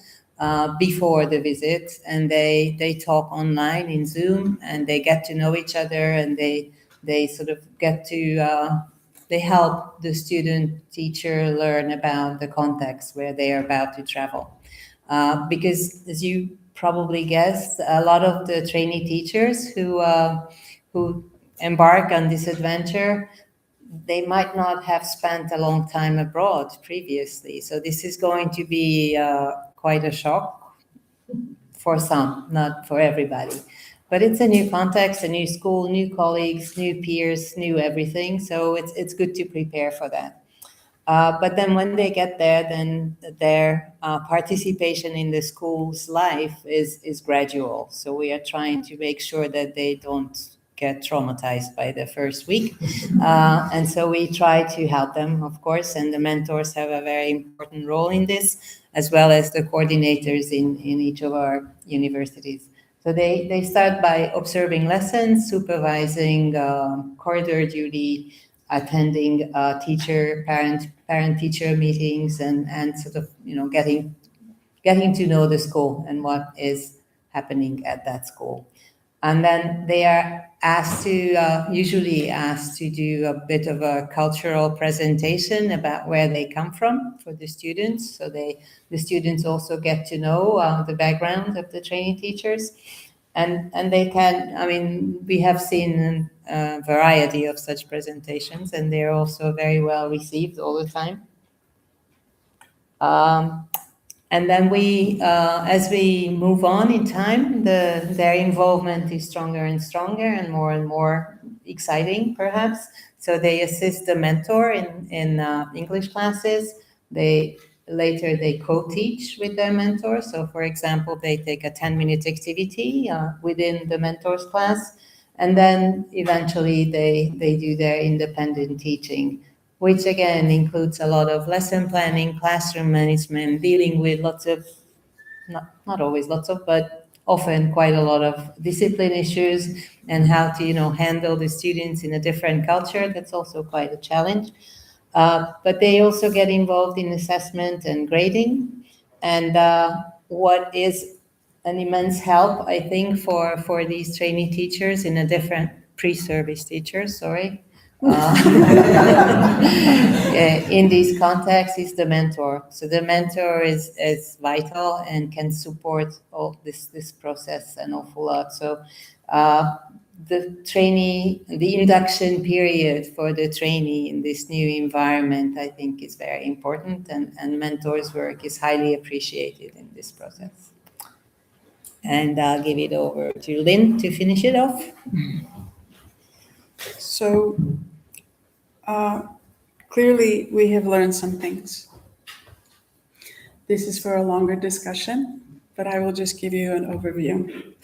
S19: before the visit, and they talk online in Zoom, and they get to know each other, and they sort of get to they help the student teacher learn about the context where they are about to travel. Because as you probably guessed, a lot of the trainee teachers who embark on this adventure, they might not have spent a long time abroad previously. So this is going to be quite a shock for some, not for everybody. But it's a new context, a new school, new colleagues, new peers, new everything. So it's good to prepare for that. But then when they get there, then their participation in the school's life is gradual. So we are trying to make sure that they don't get traumatized by the first week. And so we try to help them, of course, and the mentors have a very important role in this, as well as the coordinators in each of our universities. So they start by observing lessons, supervising corridor duty, attending parent-teacher meetings, and sort of getting to know the school and what is happening at that school. And then they are usually asked to do a bit of a cultural presentation about where they come from for the students. So the students also get to know the background of the training teachers. And they can, we have seen a variety of such presentations, and they're also very well received all the time. And then as we move on in time, their involvement is stronger and stronger and more exciting, perhaps. So they assist the mentor in English classes. Later they co-teach with their mentor. So, for example, they take a 10-minute activity within the mentor's class, and then eventually they do their independent teaching, which again includes a lot of lesson planning, classroom management, dealing with lots of, not always lots of, but often quite a lot of discipline issues, and how to handle the students in a different culture. That's also quite a challenge. But they also get involved in assessment and grading. And what is an immense help, I think, for these trainee teachers in a different pre-service teachers, sorry, in these contexts is the mentor. So the mentor is vital and can support all this process an awful lot. So the induction period for the trainee in this new environment, I think, is very important, and mentors' work is highly appreciated in this process. And I'll give it over to Lynn to finish it off.
S18: So clearly we have learned some things. This is for a longer discussion, but I will just give you an overview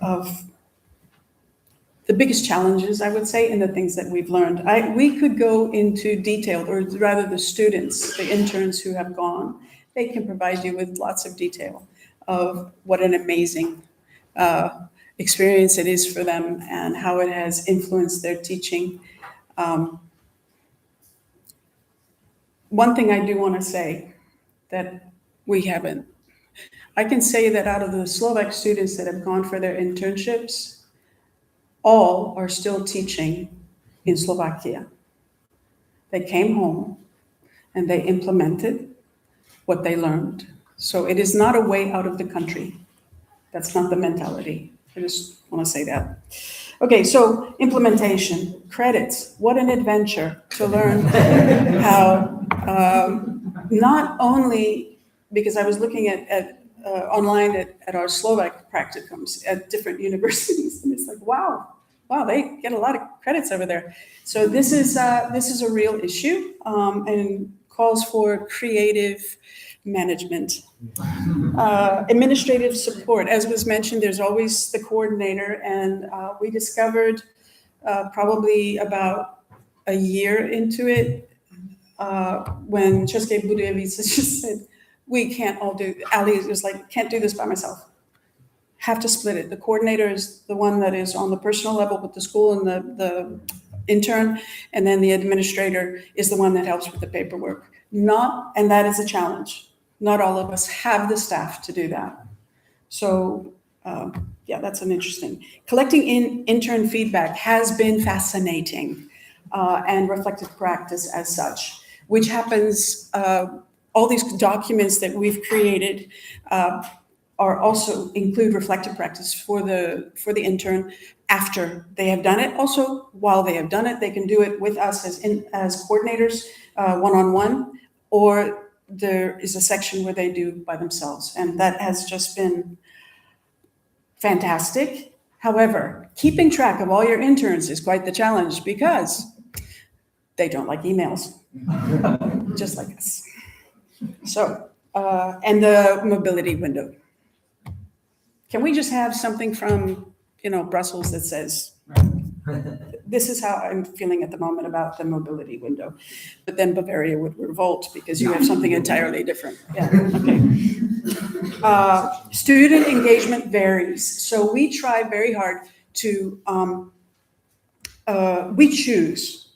S18: of the biggest challenges, I would say, and the things that we've learned. We could go into detail, or rather the students, the interns who have gone, they can provide you with lots of detail of what an amazing experience it is for them and how it has influenced their teaching. One thing I do want to say that we haven't, I can say that out of the Slovak students that have gone for their internships, all are still teaching in Slovakia. They came home and they implemented what they learned. So it is not a way out of the country. That's not the mentality. I just want to say that. Okay, so implementation, credits. What an adventure to learn how, not only, because I was looking at online at our Slovak practicums at different universities, and it's like, wow, they get a lot of credits over there. So this is a real issue and calls for creative management. Administrative support, as was mentioned, there's always the coordinator, and we discovered probably about a year into it when České Budějovice just said, we can't all do, Ali was like, can't do this by myself. Have to split it. The coordinator is the one that is on the personal level with the school and the intern, and then the administrator is the one that helps with the paperwork. And that is a challenge. Not all of us have the staff to do that. So yeah, that's an interesting. Collecting intern feedback has been fascinating and reflective practice as such, which happens, all these documents that we've created are also include reflective practice for the intern after they have done it. Also, while they have done it, they can do it with us as coordinators, one-on-one, or there is a section where they do by themselves. And that has just been fantastic. However, keeping track of all your interns is quite the challenge because they don't like emails, just like us. So, and the mobility window. Can we just have something from, Brussels that says, this is how I'm feeling at the moment about the mobility window. But then Bavaria would revolt because you have something entirely different. Yeah, okay. Student engagement varies. So we try very hard to, we choose,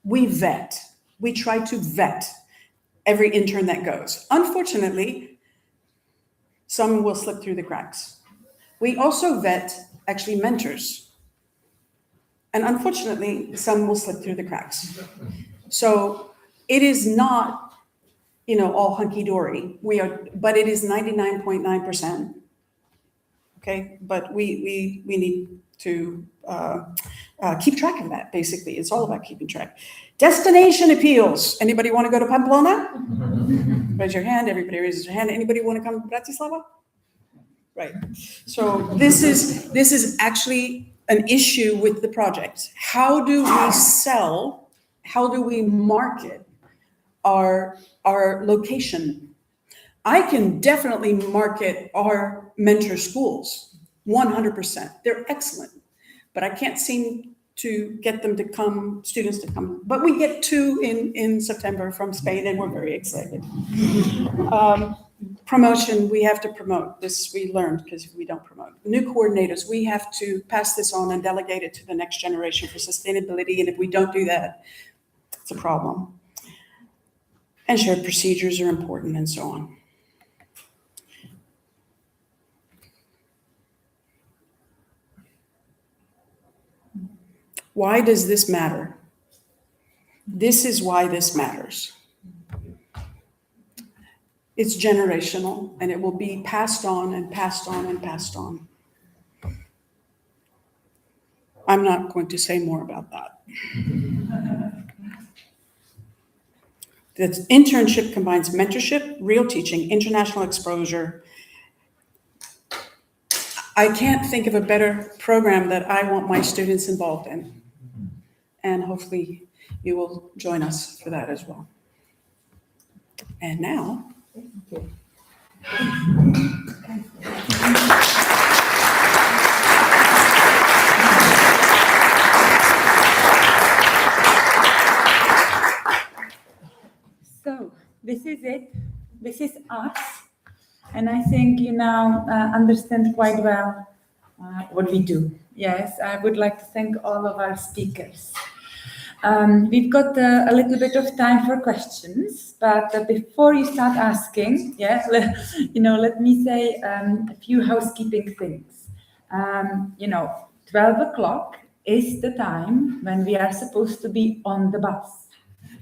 S18: we vet, we try to vet every intern that goes. Unfortunately, some will slip through the cracks. We also vet actually mentors. And unfortunately, some will slip through the cracks. So it is not, all hunky-dory. But it is 99.9%. Okay, but we need to keep track of that, basically. It's all about keeping track. Destination appeals. Anybody want to go to Pamplona? Raise your hand. Everybody raises their hand. Anybody want to come to Bratislava? Right. So this is actually an issue with the project. How do we sell? How do we market our location? I can definitely market our mentor schools, 100%. They're excellent, but I can't seem to get them to come, students to come. But we get 2 in September from Spain, and we're very excited. Promotion, we have to promote. This we learned because we don't promote. New coordinators, we have to pass this on and delegate it to the next generation for sustainability. And if we don't do that, it's a problem. And shared procedures are important and so on. Why does this matter? This is why this matters. It's generational, and it will be passed on and passed on and passed on. I'm not going to say more about that. The internship combines mentorship, real teaching, international exposure, I can't think of a better program that I want my students involved in. And hopefully you will join us for that as well. And now.
S2: So this is it. This is us. And I think you now understand quite well what we do. Yes, I would like to thank all of our speakers. We've got a little bit of time for questions, but before you start asking, let me say a few housekeeping things. 12 o'clock is the time when we are supposed to be on the bus.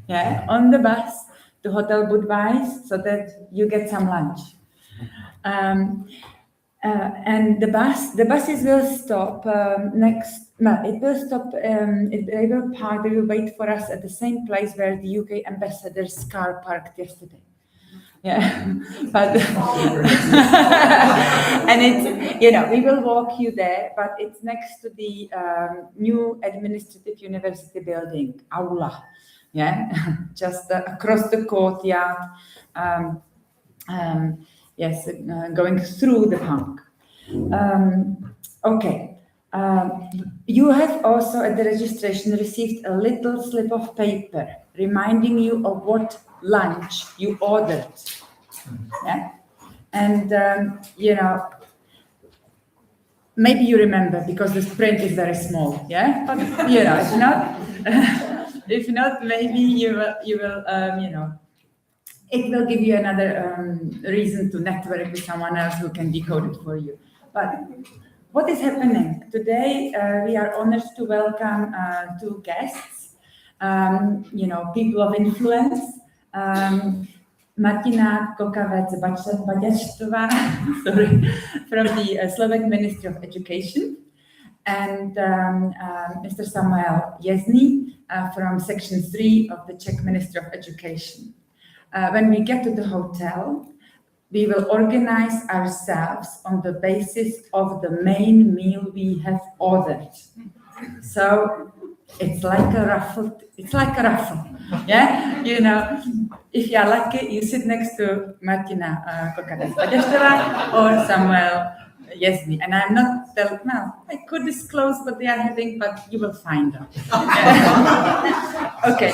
S2: Yeah, on the bus to Hotel Budweis so that you get some lunch. And the buses will stop it will stop, they will park, they will wait for us at the same place where the UK ambassador's car parked yesterday. Yeah, but and it's, we will walk you there, but it's next to the new administrative university building, Aula. Yeah, just across the courtyard. Going through the park. Okay. You have also at the registration received a little slip of paper reminding you of what lunch you ordered. Yeah? And, maybe you remember because the print is very small. Yeah? But, if not, maybe you will, it will give you another reason to network with someone else who can decode it for you. But what is happening? Today, we are honored to welcome two guests, people of influence. Martina Kokavec-Baďaštová, from the Slovak Ministry of Education, and Mr. Samuel Jezný from Section 3 of the Czech Ministry of Education. When we get to the hotel, we will organize ourselves on the basis of the main meal we have ordered. So it's like a raffle. Yeah, if you are lucky, you sit next to Martina Kokavec-Baďaštová or Samuel Jezný. And I'm not I could disclose what they are having, but you will find out. Okay,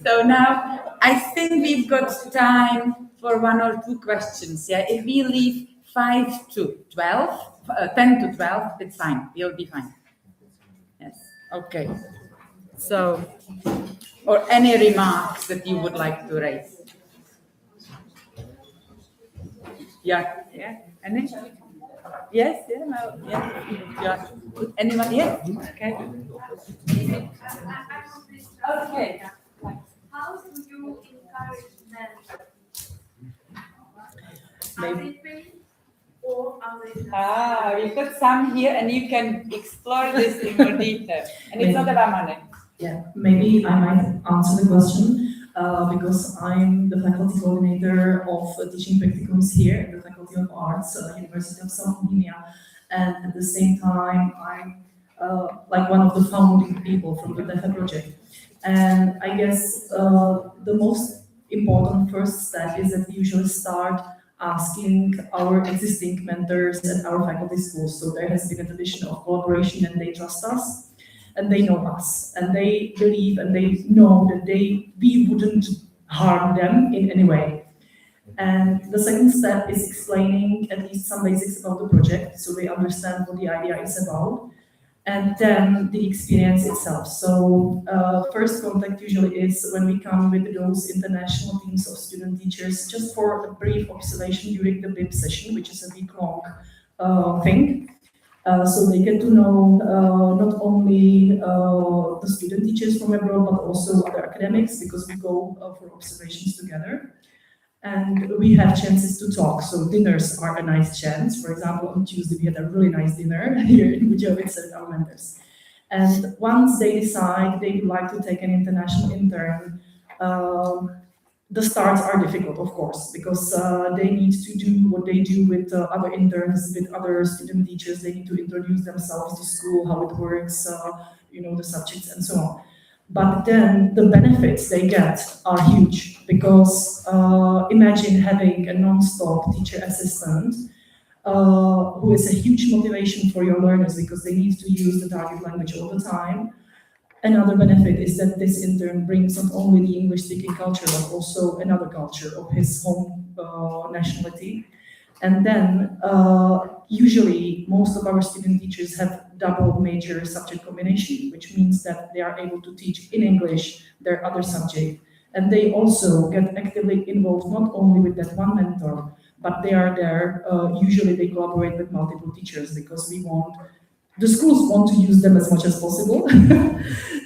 S2: so now I think we've got time for one or two questions. Yeah, if we leave 5 to 12, 10 to 12, it's fine. We'll be fine. Yes. Okay. So, or any remarks that you would like to raise? Yeah. Yeah. Any? Yes. Yeah. No. Yeah. Anyone? Yes. Okay. Okay.
S14: How do you encourage them?
S2: Maybe.
S14: Or
S2: we've got some here, and you can explore this in more detail. And it's not about money.
S21: Yeah, maybe I might answer the question because I'm the faculty coordinator of teaching practicums here at the Faculty of Arts, University of South Bohemia, and at the same time I'm like one of the founding people from the TEFE project. And I guess the most important first step is that we usually start asking our existing mentors at our faculty schools. So there has been a tradition of collaboration, and they trust us, and they know us, and they believe and they know that we wouldn't harm them in any way. And the second step is explaining at least some basics about the project, so they understand what the idea is about, and then the experience itself. So first contact usually is when we come with those international teams of student teachers, just for a brief observation during the BIP session, which is a week-long thing. So they get to know not only the student teachers from abroad, but also other academics, because we go for observations together. And we have chances to talk. So dinners are a nice chance. For example, on Tuesday, we had a really nice dinner here in Budějovice with our mentors. And once they decide they would like to take an international intern, the starts are difficult, of course, because they need to do what they do with other interns, with other student teachers. They need to introduce themselves to school, how it works, the subjects and so on. But then the benefits they get are huge, because imagine having a non-stop teacher assistant who is a huge motivation for your learners, because they need to use the target language all the time. Another benefit is that this intern brings not only the English-speaking culture, but also another culture of his home nationality. And then usually most of our student teachers have double major subject combination, which means that they are able to teach in English their other subject. And they also get actively involved not only with that one mentor, but they are there, usually they collaborate with multiple teachers, because the schools want to use them as much as possible.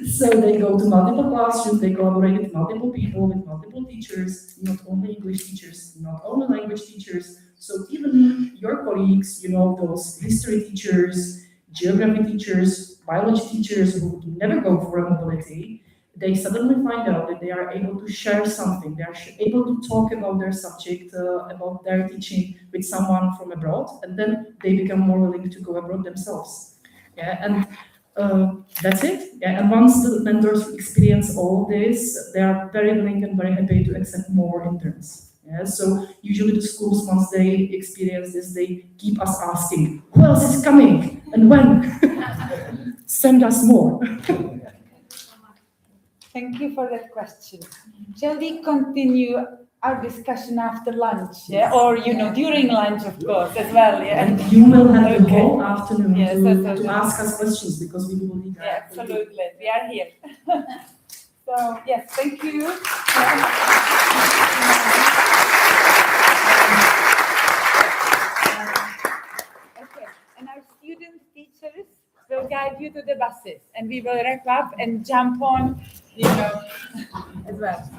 S21: So they go to multiple classrooms, they collaborate with multiple people, with multiple teachers, not only English teachers, not only language teachers. So even your colleagues, those history teachers, geography teachers, biology teachers who would never go for a mobility, they suddenly find out that they are able to share something. They are able to talk about their subject, about their teaching with someone from abroad, and then they become more willing to go abroad themselves. Yeah, and that's it. Yeah, and once the mentors experience all this, they are very willing and very happy to accept more interns. Yeah, so usually the schools, once they experience this, they keep us asking, who else is coming and when? Send us more.
S2: Thank you for that question. Shall we continue our discussion after lunch? Yeah? Or, during lunch, of course, as well. Yeah?
S21: And you will have the whole afternoon to ask us questions, because we will need that.
S2: Yeah, absolutely. We are here. So, yes, thank you. Okay, and our student teachers will guide you to the buses, and we will wrap up and jump on, as well.